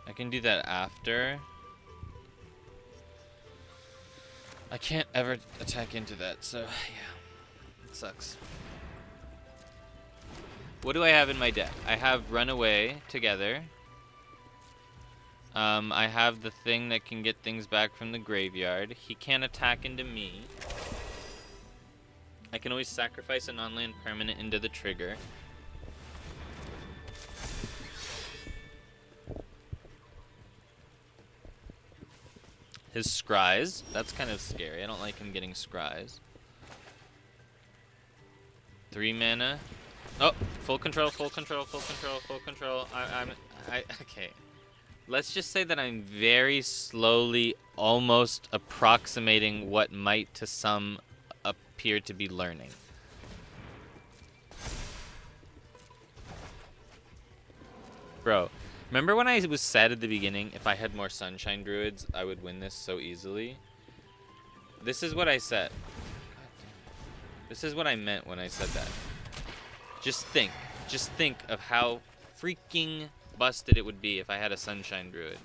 I can do that after. I can't ever attack into that, so yeah, it sucks. What do I have in my deck? I have Runaway together. I have the thing that can get things back from the graveyard. He can't attack into me. I can always sacrifice a non-land permanent into the trigger. His Scries. That's kind of scary. I don't like him getting Scries. 3 mana. Oh, full control, full control, full control, full control. Okay. Let's just say that I'm very slowly almost approximating what might to some appear to be learning. Bro, remember when I was said at the beginning, if I had more Sunshine Druids, I would win this so easily? This is what I said. This is what I meant when I said that. Just think of how freaking busted it would be if I had a Sunshine Druid.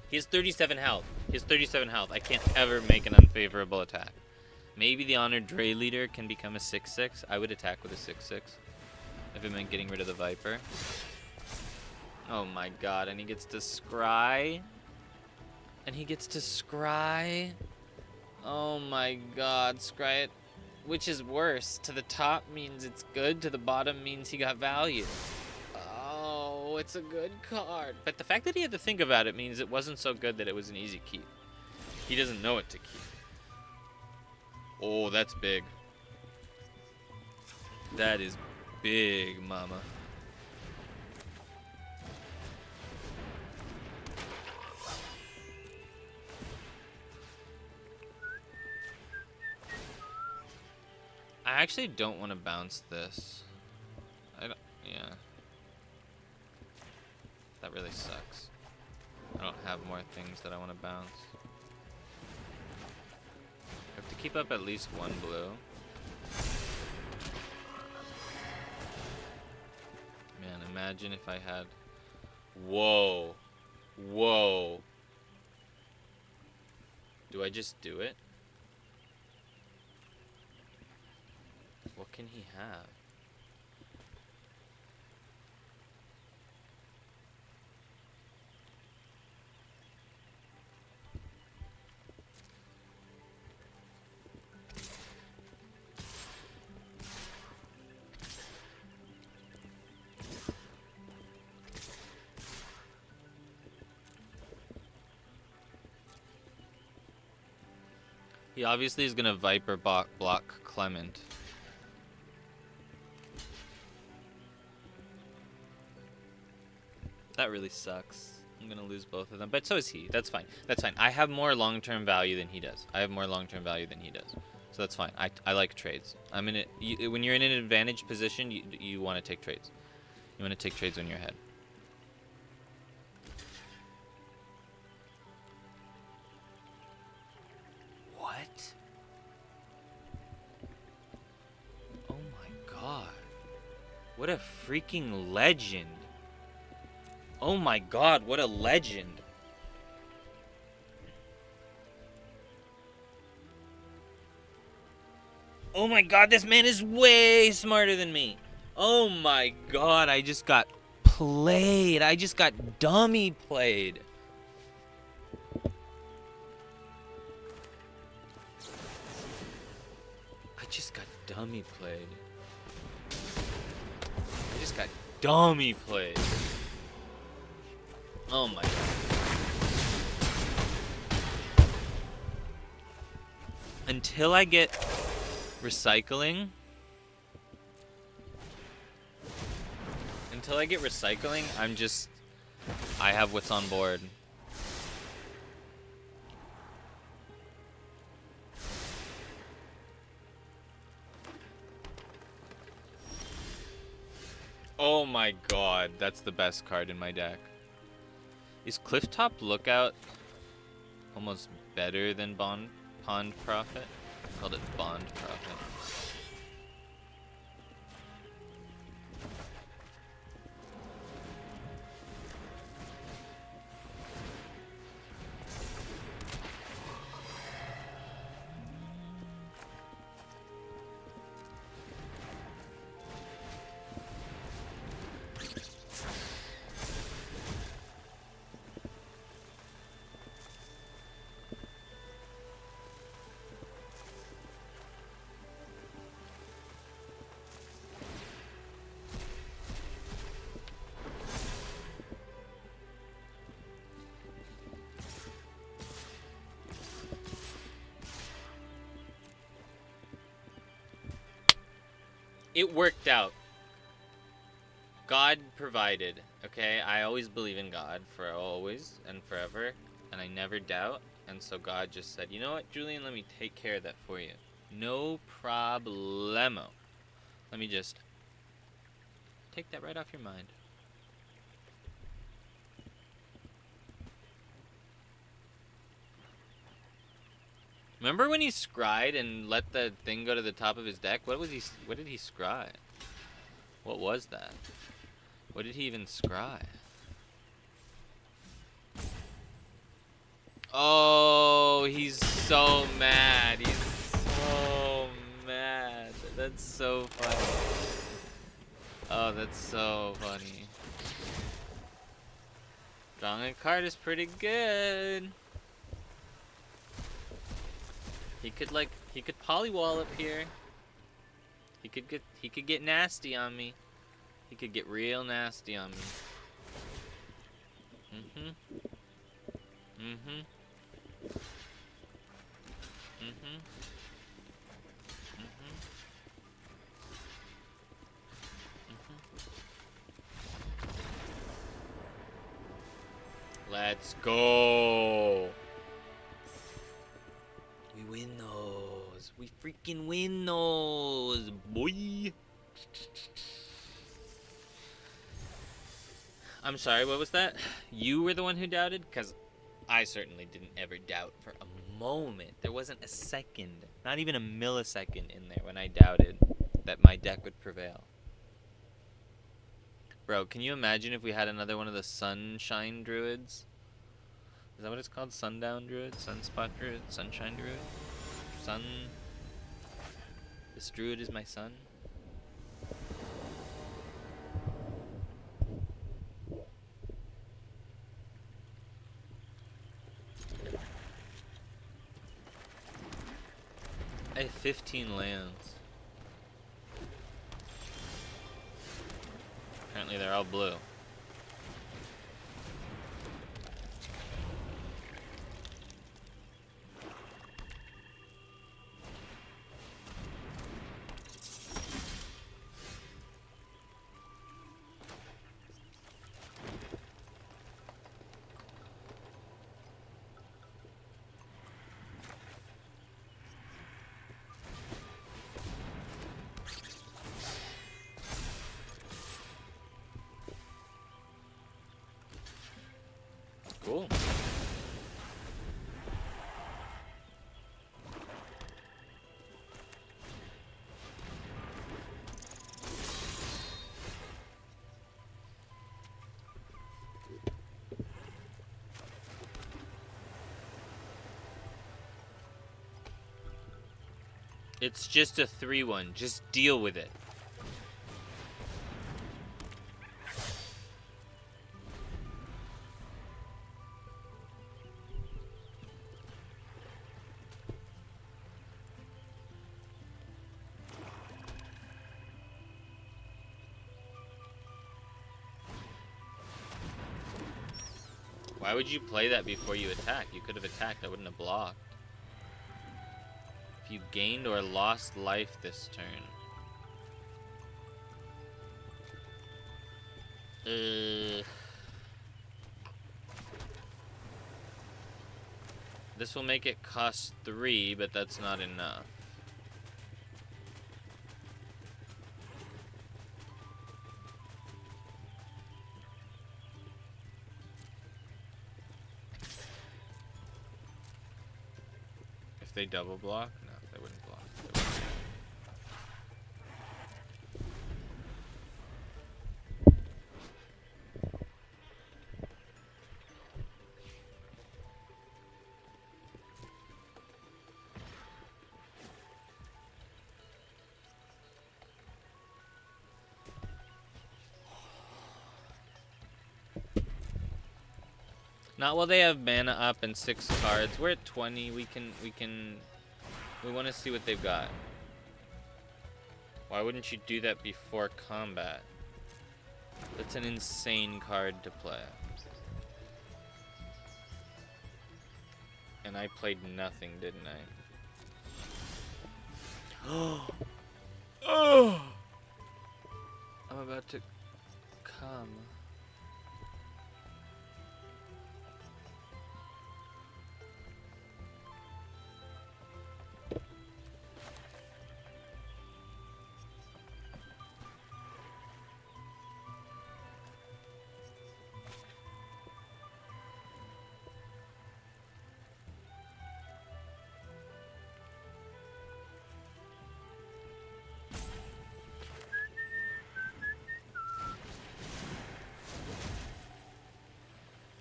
He has 37 health. He has 37 health. I can't ever make an unfavorable attack. Maybe the Honored Dray Leader can become a 6/6. I would attack with a 6/6 if it meant getting rid of the Viper. Oh my god, and he gets to scry. And he gets to scry. Oh my god, scry it. Which is worse? To the top means it's good, to the bottom means he got value. Oh, it's a good card. But the fact that he had to think about it means it wasn't so good that it was an easy keep. He doesn't know it to keep. Oh, that's big. That is big, mama. I actually don't want to bounce this. Yeah. That really sucks. I don't have more things that I want to bounce. I have to keep up at least one blue. Man, imagine if I had... Whoa. Whoa. Do I just do it? What can he have? He obviously is gonna Viper block Clement. That really sucks. I'm gonna lose both of them, but so is he. That's fine. That's fine. I have more long-term value than he does. So that's fine. I like trades. I'm in it. When you're in an advantage position, you want to take trades. You want to take trades when you're ahead. What? Oh my god. What a freaking legend. Oh my god, what a legend. Oh my god, this man is way smarter than me. Oh my god, I just got played. I just got dummy played. I just got dummy played. Oh my god. Until I get recycling. I have what's on board. Oh my god, that's the best card in my deck. Is Clifftop Lookout almost better than Pond Prophet? I called it Bond Prophet. It worked out. God provided, okay? I always believe in God for always and forever, and I never doubt. And so God just said, you know what, Julian, let me take care of that for you. No problemo. Let me just take that right off your mind. Remember when he scryed and let the thing go to the top of his deck? What did he scry? What was that? What did he even scry? Oh, he's so mad. He's so mad. That's so funny. Oh, that's so funny. Drawing a card is pretty good. He could polywall up here. He could get nasty on me. He could get real nasty on me. Let's go. We win those. We freaking win those, boy. I'm sorry, what was that? You were the one who doubted? Because I certainly didn't ever doubt for a moment. There wasn't a second, not even a millisecond in there when I doubted that my deck would prevail. Bro, can you imagine if we had another one of the Sunshine Druids? Is that what it's called? Sundown Druid? Sunspot Druid? Sunshine Druid? This druid is my son? I have 15 lands. Apparently they're all blue. It's just a 3-1. Just deal with it. Why would you play that before you attack? You could have attacked. I wouldn't have blocked. If you gained or lost life this turn. This will make it cost 3, but that's not enough. If they double block? No, they wouldn't block. Not while they have mana up and 6 cards. We're at 20. We want to see what they've got. Why wouldn't you do that before combat? That's an insane card to play. And I played nothing, didn't I? Oh! I'm about to come.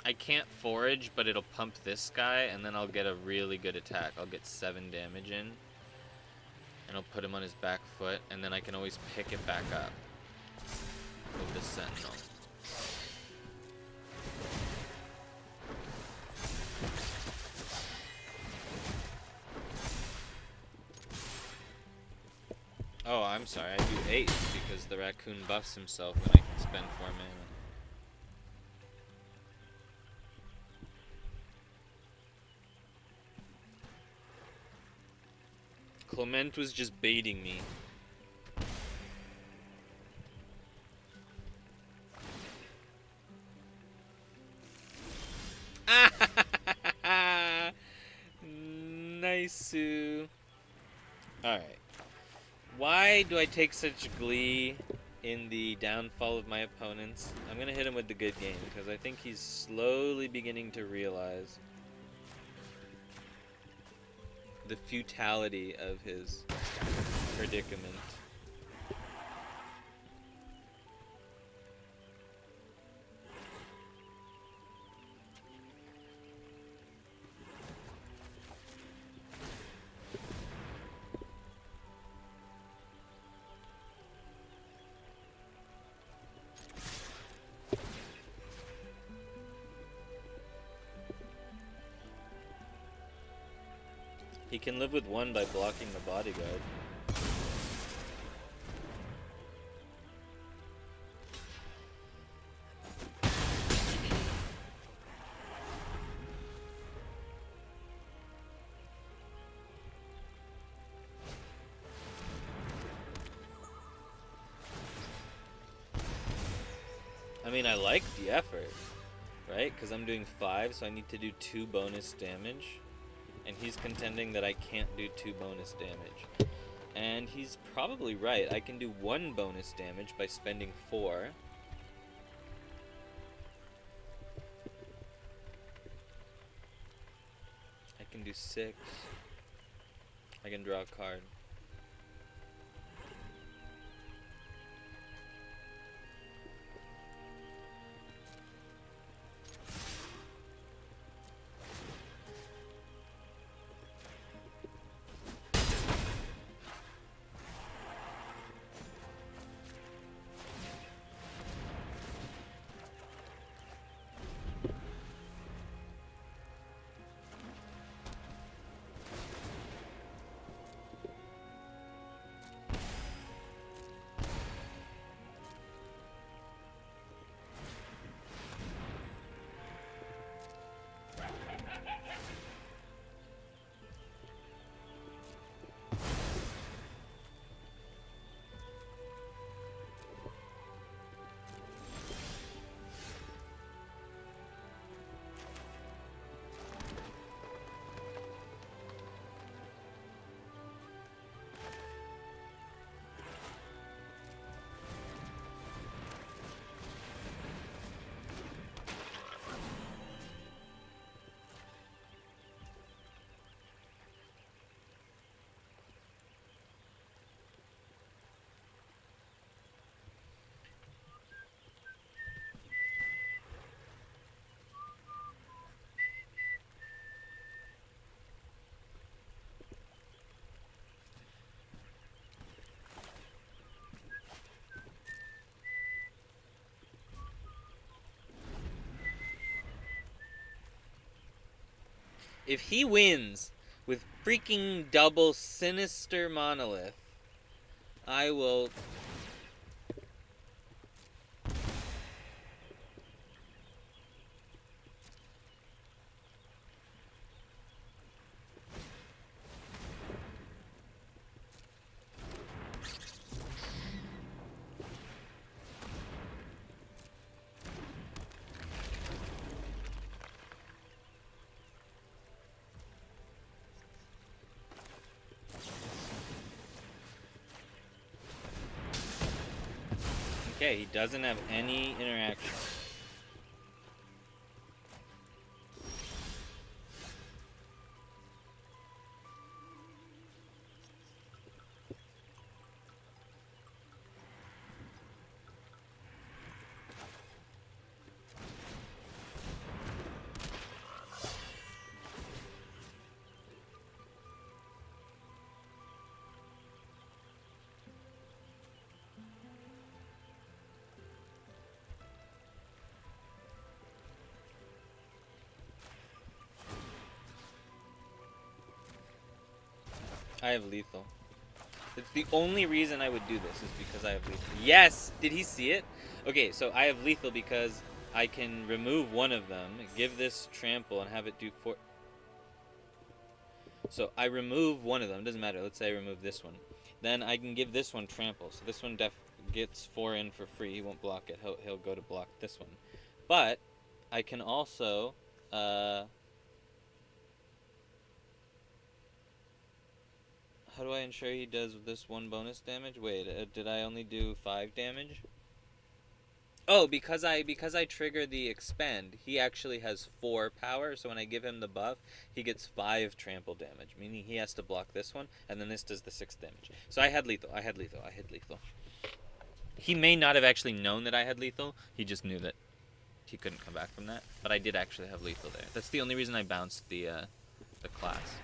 I can't forage, but it'll pump this guy, and then I'll get a really good attack. I'll get 7 damage in, and I'll put him on his back foot, and then I can always pick it back up with the Sentinel. Oh, I'm sorry, I do 8, because the raccoon buffs himself when I can spend 4 mana. Clement was just baiting me. Nice. Alright. Why do I take such glee in the downfall of my opponents? I'm gonna hit him with the good game, because I think he's slowly beginning to realize the futility of his predicament. He can live with 1 by blocking the bodyguard. I mean, I like the effort, right? Because I'm doing 5, so I need to do 2 bonus damage. And he's contending that I can't do 2 bonus damage. And he's probably right. I can do 1 bonus damage by spending 4. I can do 6. I can draw a card. If he wins with freaking double Sinister Monolith, I will... Okay, he doesn't have any interaction. I have lethal. It's the only reason I would do this is because I have lethal. Yes! Did he see it? Okay, so I have lethal because I can remove one of them, give this trample, and have it do 4... So I remove one of them. Doesn't matter. Let's say I remove this one. Then I can give this one trample. So this one gets 4 in for free. He won't block it. He'll go to block this one. But I can also... How do I ensure he does this 1 bonus damage? Wait, did I only do 5 damage? Oh, because I trigger the expend, he actually has 4 power, so when I give him the buff, he gets 5 trample damage, meaning he has to block this one, and then this does the 6 damage. So I had lethal. He may not have actually known that I had lethal, he just knew that he couldn't come back from that, but I did actually have lethal there. That's the only reason I bounced the class.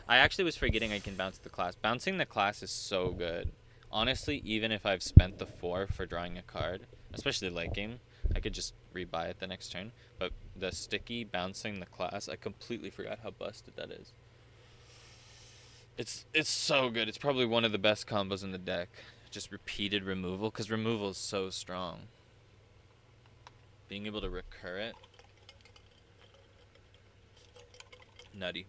I actually was forgetting I can bounce the class. Bouncing the class is so good. Honestly, even if I've spent the 4 for drawing a card, especially late game, I could just rebuy it the next turn. But the sticky bouncing the class, I completely forgot how busted that is. It's so good. It's probably one of the best combos in the deck. Just repeated removal, because removal is so strong. Being able to recur it. Nutty.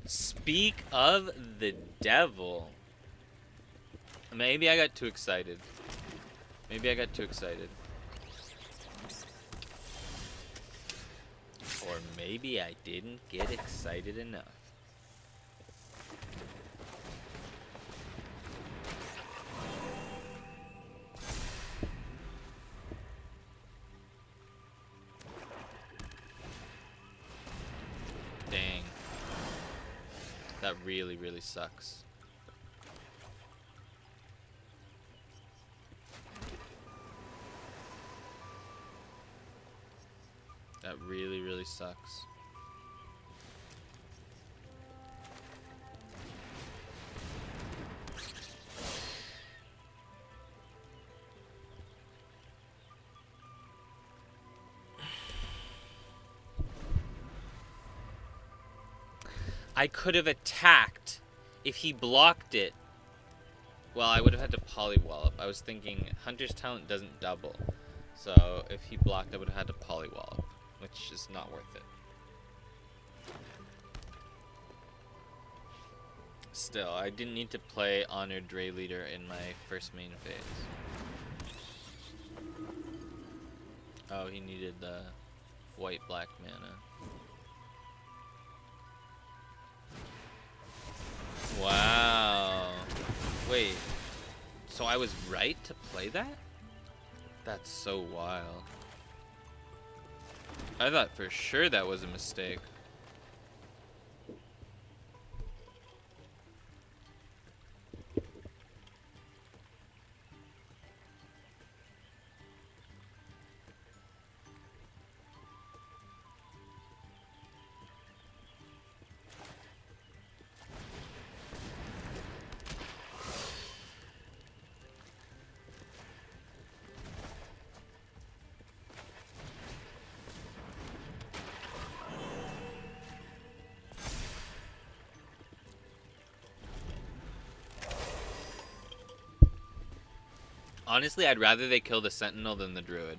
Speak of the devil. Maybe I got too excited. Or maybe I didn't get excited enough. Dang. That really, really sucks. That really, really sucks. I could have attacked if he blocked it. Well, I would have had to polywallop. I was thinking Hunter's Talent doesn't double. So if he blocked, I would have had to polywallop, which is not worth it. Still, I didn't need to play Honored Dray Leader in my first main phase. Oh, he needed the white-black mana. Wow. Wait. So I was right to play that? That's so wild. I thought for sure that was a mistake. Honestly, I'd rather they kill the Sentinel than the Druid.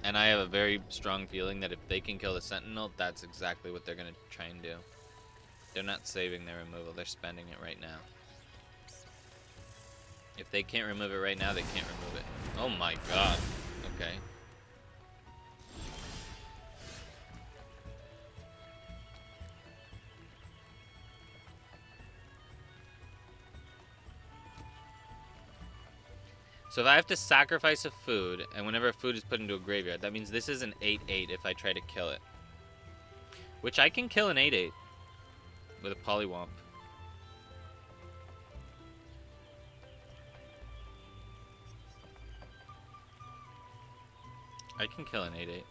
And I have a very strong feeling that if they can kill the Sentinel, that's exactly what they're going to try and do. They're not saving their removal, they're spending it right now. If they can't remove it right now, they can't remove it. Oh my god. Okay. So if I have to sacrifice a food, and whenever a food is put into a graveyard, that means this is an 8/8 if I try to kill it. Which I can kill an 8/8 with a Polywomp. I can kill an 8/8.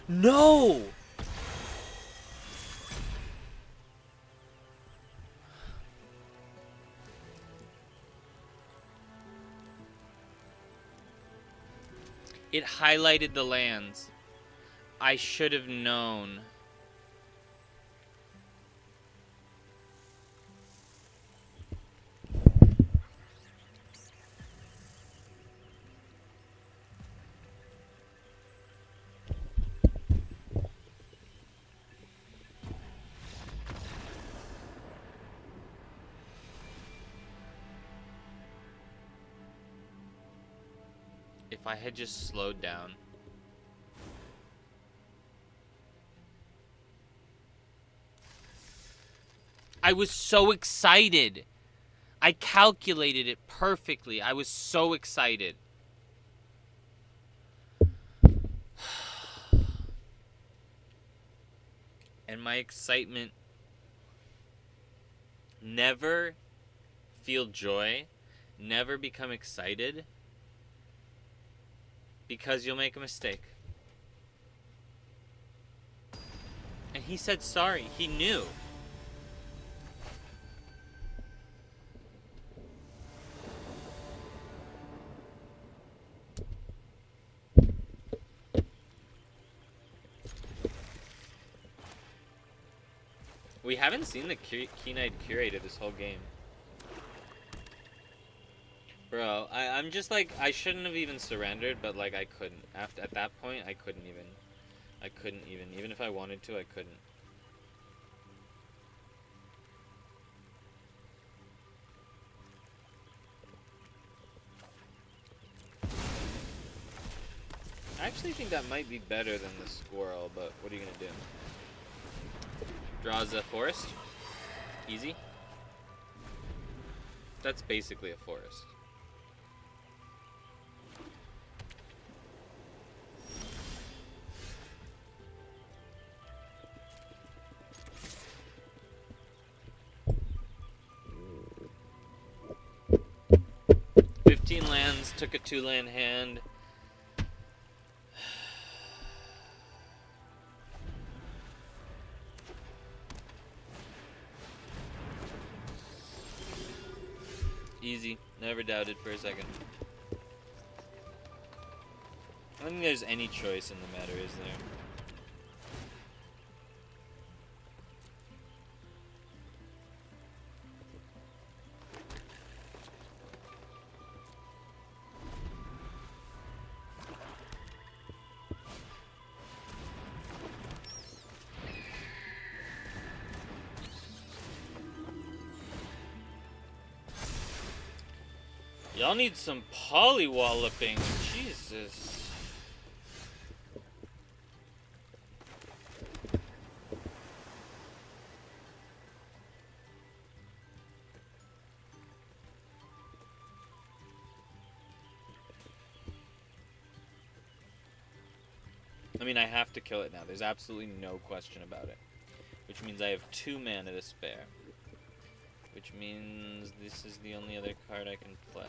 No! It highlighted the lands. I should have known. If I had just slowed down. I was so excited. I calculated it perfectly. I was so excited. And my excitement, never feel joy, never become excited, because you'll make a mistake. And he said sorry. He knew. We haven't seen the Keen-Eyed Curator this whole game. Bro, I'm just like, I shouldn't have even surrendered, but like I couldn't. At that point, I couldn't even. Even if I wanted to, I couldn't. I actually think that might be better than the squirrel, but what are you gonna do? Draws a forest. Easy. That's basically a forest. Lands, took a 2-land hand. Easy. Never doubted for a second. I don't think there's any choice in the matter, is there? Y'all need some polywalloping. Jesus. I mean, I have to kill it now. There's absolutely no question about it. Which means I have 2 mana to spare. Which means this is the only other card I can play.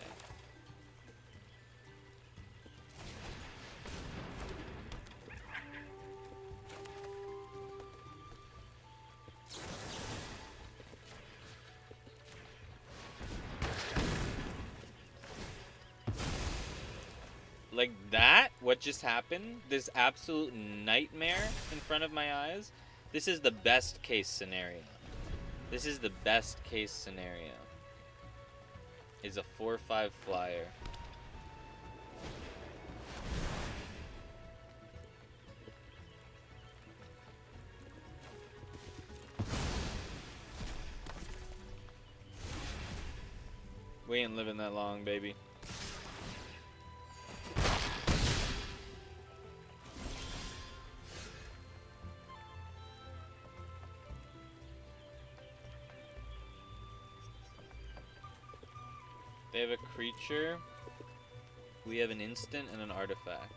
Like that, what just happened, this absolute nightmare in front of my eyes, this is the best case scenario. This is the best case scenario. Is a 4/5 flyer. We ain't living that long, baby. They have a creature. We have an instant and an artifact.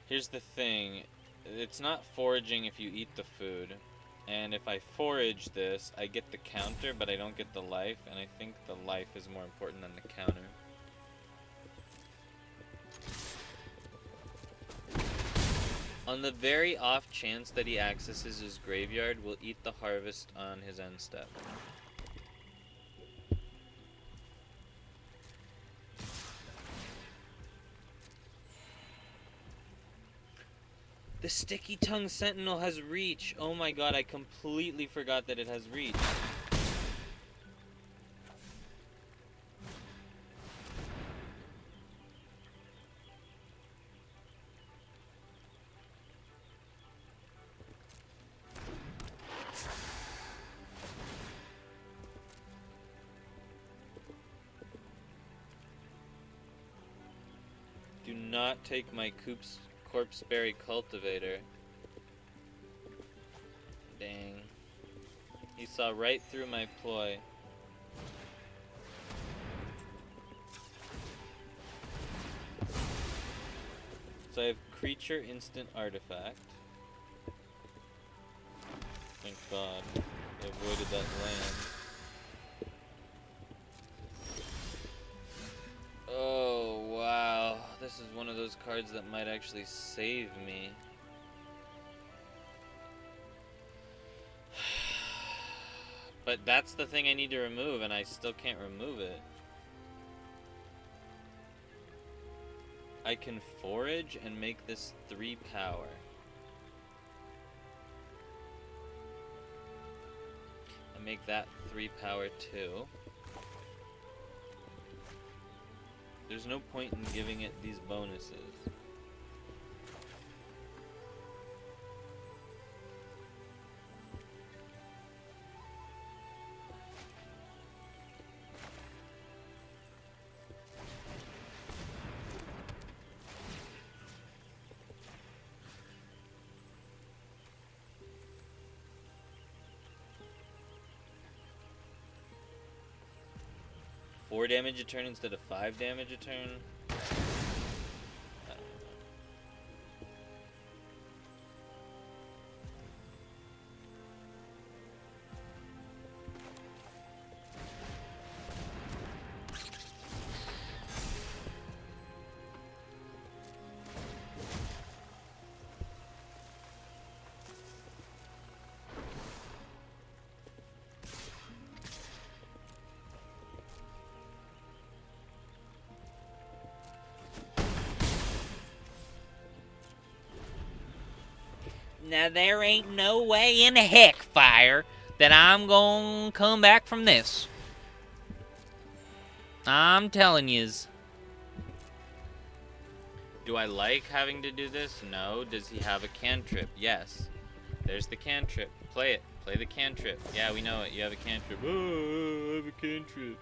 Here's the thing. It's not foraging if you eat the food. And if I forage this, I get the counter, but I don't get the life, and I think the life is more important than the counter. On the very off chance that he accesses his graveyard, we'll eat the harvest on his end step. The Sticky Tongue Sentinel has reach. Oh my god, I completely forgot that it has reach. Do not take my Corpseberry Cultivator. Dang. He saw right through my ploy. So I have creature, instant, artifact. Thank God. I avoided that land. Oh, wow. This is one of those cards that might actually save me. But that's the thing I need to remove, and I still can't remove it. I can forage and make this 3 power. And make that 3 power too. There's no point in giving it these bonuses. Four damage a turn instead of 5 damage a turn? I don't know. Now there ain't no way in heck, fire, that I'm gonna come back from this. I'm telling yous. Do I like having to do this? No. Does he have a cantrip? Yes. There's the cantrip. Play it. Play the cantrip. Yeah, we know it. You have a cantrip. Oh, I have a cantrip.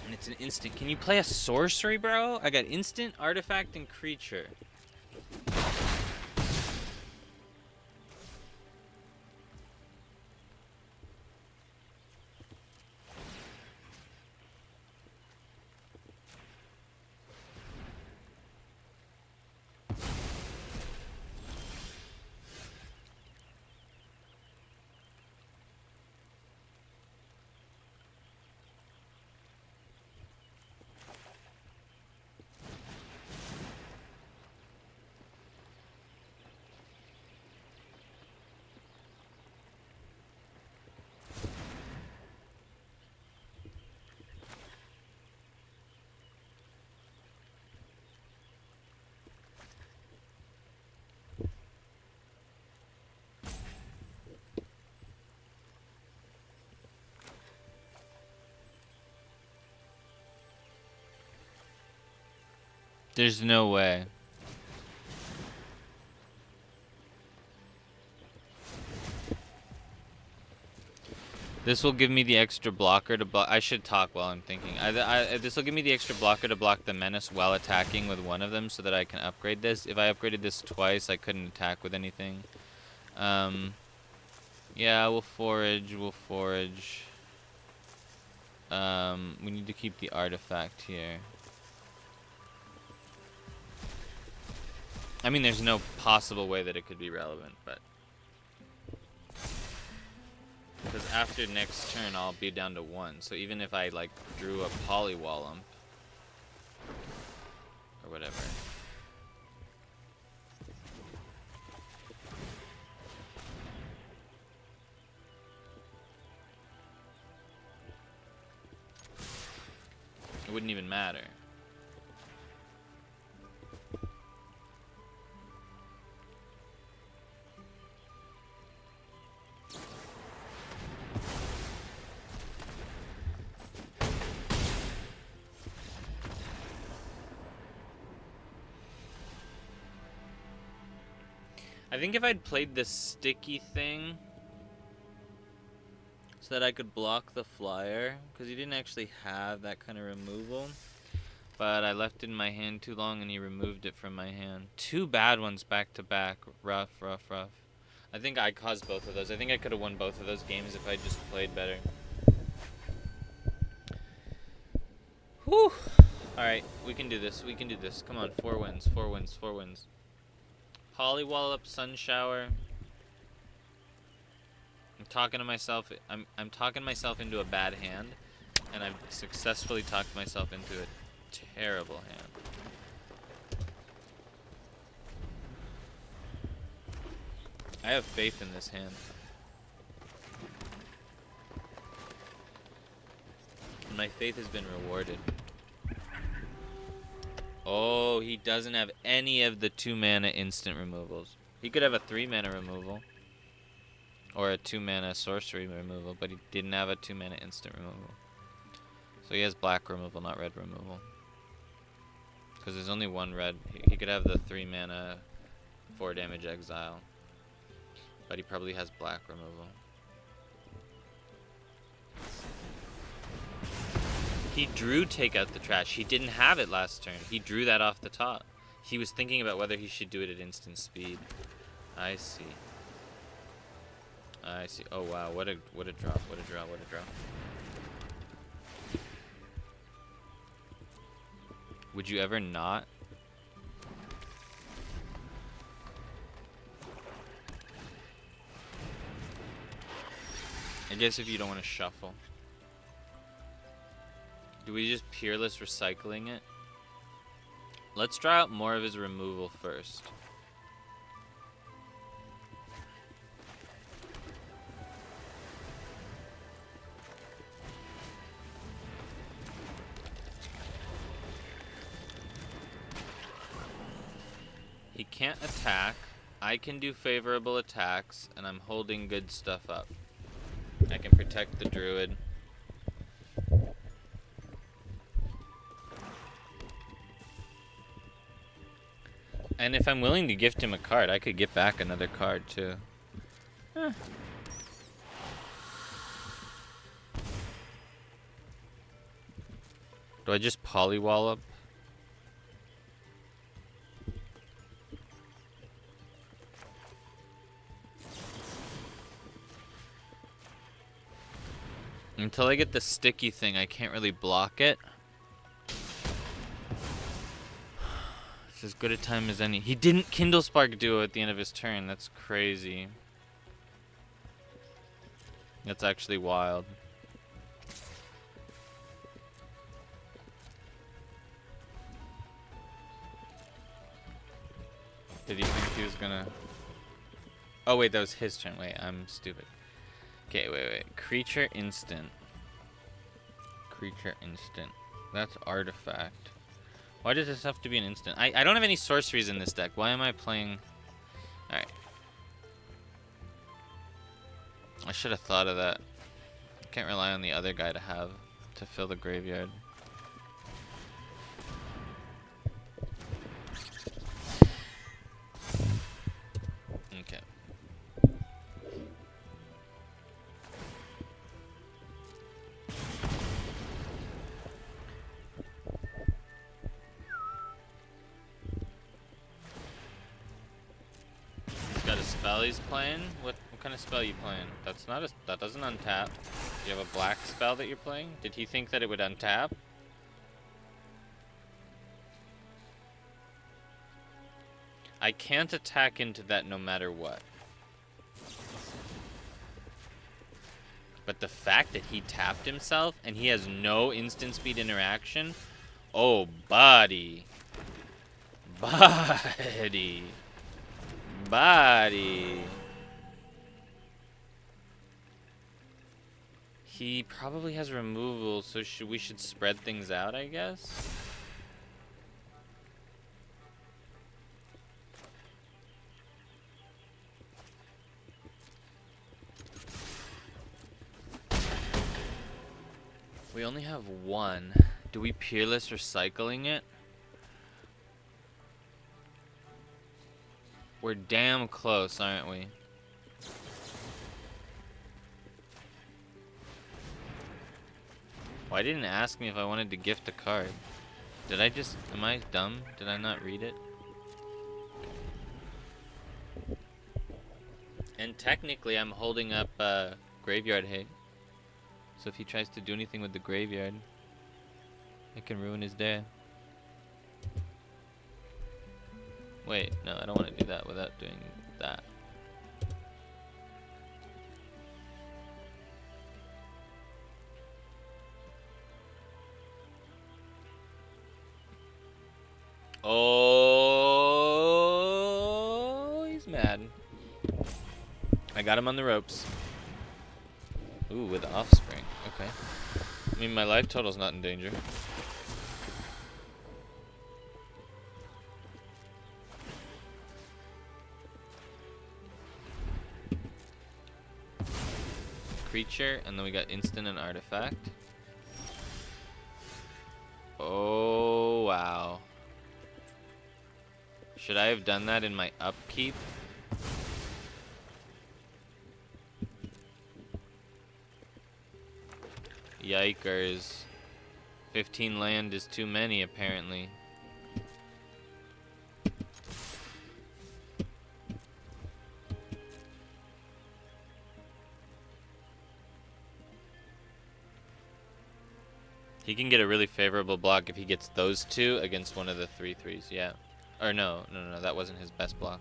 And it's an instant. Can you play a sorcery, bro? I got instant, artifact, and creature. There's no way. This will give me the extra blocker to block. I should talk while I'm thinking. This will give me the extra blocker to block the menace while attacking with one of them so that I can upgrade this. If I upgraded this twice, I couldn't attack with anything. Yeah, we'll forage. We'll forage. We need to keep the artifact here. I mean, there's no possible way that it could be relevant, but... Because after next turn, I'll be down to 1. So even if I, like, drew a Polywallump... or whatever... it wouldn't even matter. I think if I'd played this sticky thing so that I could block the flyer, because he didn't actually have that kind of removal, but I left it in my hand too long and he removed it from my hand. 2 bad ones back to back. Rough, rough, rough. I think I caused both of those. I think I could have won both of those games if I just played better. Whew. Alright, we can do this. We can do this. Come on, 4 wins, 4 wins, 4 wins. Polywallop, Sun Shower. I'm talking to myself. I'm talking myself into a bad hand, and I've successfully talked myself into a terrible hand. I have faith in this hand. And my faith has been rewarded. Oh, he doesn't have any of the 2 mana instant removals. He could have a 3 mana removal. Or a 2 mana sorcery removal, but he didn't have a 2 mana instant removal. So he has black removal, not red removal. Because there's only 1 red. He could have the 3 mana 4 damage exile. But he probably has black removal. He drew Take Out the Trash. He didn't have it last turn. He drew that off the top. He was thinking about whether he should do it at instant speed. I see. I see. Oh wow, what a drop, what a draw, what a draw. Would you ever not? I guess if you don't want to shuffle. Do we just Peerless Recycling it? Let's draw out more of his removal first. He can't attack. I can do favorable attacks, and I'm holding good stuff up. I can protect the druid. And if I'm willing to gift him a card, I could get back another card too. Eh. Do I just Polywallop? Until I get the sticky thing, I can't really block it. It's as good a time as any. He didn't Kindle Spark Duo at the end of his turn. That's crazy. That's actually wild. Did he think he was gonna... Oh wait, that was his turn. Wait, I'm stupid. Okay, wait. Creature instant. Creature instant. That's artifact. Why does this have to be an instant? I don't have any sorceries in this deck. Why am I playing... Alright. I should have thought of that. Can't rely on the other guy to fill the graveyard. spell he's playing? What kind of spell are you playing? That's not a, that doesn't untap. Do you have a black spell that you're playing? Did he think that it would untap? I can't attack into that no matter what. But the fact that he tapped himself and he has no instant speed interaction, oh, buddy. Buddy. Buddy. He probably has removal, so we should spread things out, I guess? We only have one. Do we Peerless Recycling it? We're damn close, aren't we? Why didn't it ask me if I wanted to gift a card? Did I just... Am I dumb? Did I not read it? And technically, I'm holding up Graveyard Hate. So if he tries to do anything with the graveyard, it can ruin his day. Wait, no, I don't want to do that without doing that. Oh, he's mad. I got him on the ropes. Ooh, with Offspring. Okay. I mean, my life total's not in danger. Creature, and then we got instant and artifact. Oh, wow. Should I have done that in my upkeep? Yikers. 15 land is too many, apparently. He can get a really favorable block if he gets those two against one of the 3/3s, yeah. Or no, that wasn't his best block.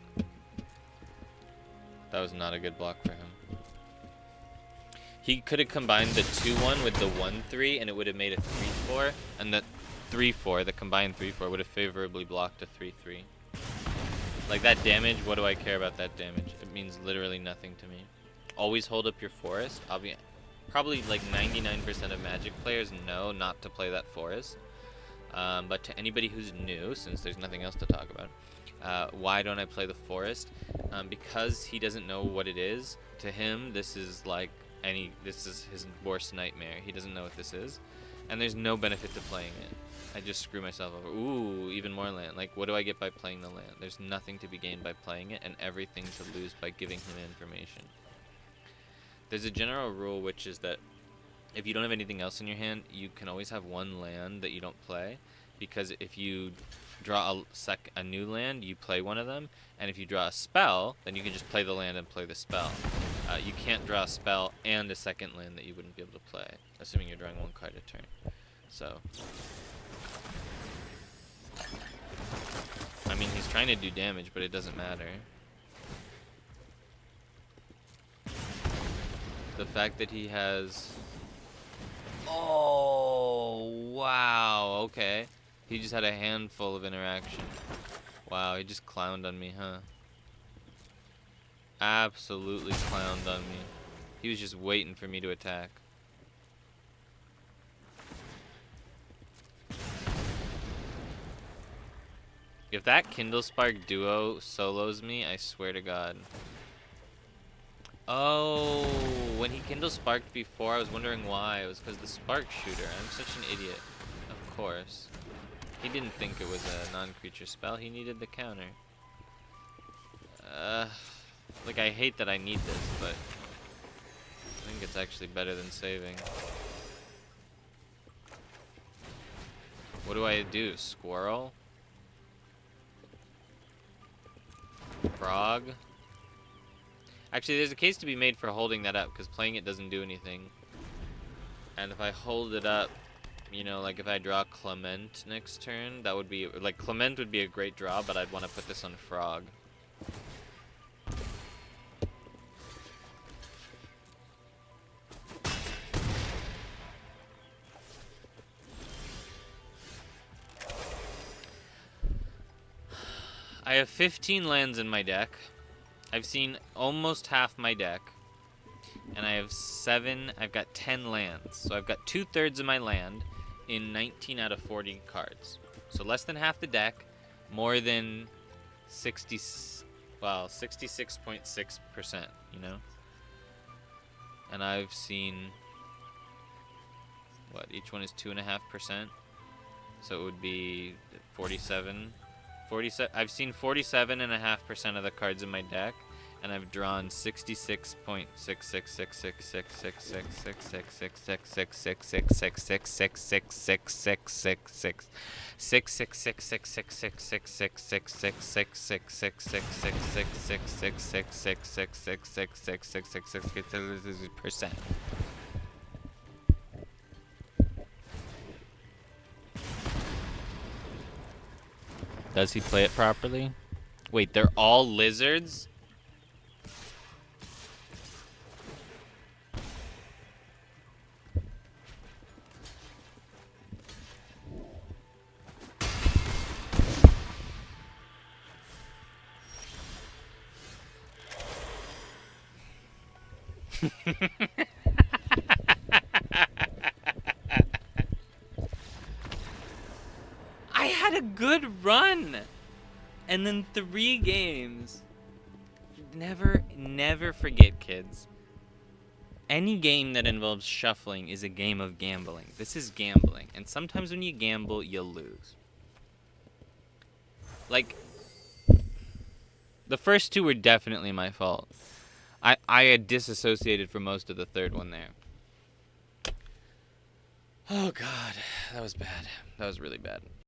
That was not a good block for him. He could have combined the 2/1 with the 1/3 and it would have made a 3/4, and the 3/4, the combined 3/4 would have favorably blocked a 3/3. Like that damage, what do I care about that damage? It means literally nothing to me. Always hold up your forest. I'll be probably like 99% of Magic players know not to play that forest. But to anybody who's new, since there's nothing else to talk about, why don't I play the forest? Because he doesn't know what it is. To him, this is like this is his worst nightmare. He doesn't know what this is, and there's no benefit to playing it. I just screw myself over. Ooh, even more land. Like, what do I get by playing the land? There's nothing to be gained by playing it, and everything to lose by giving him information. There's a general rule, which is that if you don't have anything else in your hand, you can always have one land that you don't play, because if you draw a new land, you play one of them, and if you draw a spell, then you can just play the land and play the spell. You can't draw a spell and a second land that you wouldn't be able to play, assuming you're drawing one card a turn. So, I mean, he's trying to do damage, but it doesn't matter. The fact that he has... Oh, wow, okay. He just had a handful of interaction. Wow, he just clowned on me, huh? Absolutely clowned on me. He was just waiting for me to attack. If that Kindle Spark duo solos me, I swear to God. Oh, when he Kindle Sparked before, I was wondering why. It was because the Spark Shooter. I'm such an idiot. Of course. He didn't think it was a non-creature spell. He needed the counter. Like, I hate that I need this, but I think it's actually better than saving. What do I do? Squirrel? Frog? Actually, there's a case to be made for holding that up, because playing it doesn't do anything. And if I hold it up, you know, like if I draw Clement next turn, that would be, like, Clement would be a great draw, but I'd want to put this on Frog. I have 15 lands in my deck. I've seen almost half my deck. And I have I've got 10 lands. So I've got 2/3 of my land in 19 out of 40 cards. So less than half the deck, more than 66.6%, you know? And I've seen, what, each one is 2.5%. So it would be 47. I've seen 47.5% of the cards in my deck, and I've drawn 66.66666666666666666666666666666666666666666%. Does he play it properly? Wait, they're all lizards? I had a good run! And then 3 games. Never forget, kids. Any game that involves shuffling is a game of gambling. This is gambling. And sometimes when you gamble, you lose. Like, the first 2 were definitely my fault. I had disassociated for most of the third one there. Oh, God. That was bad. That was really bad.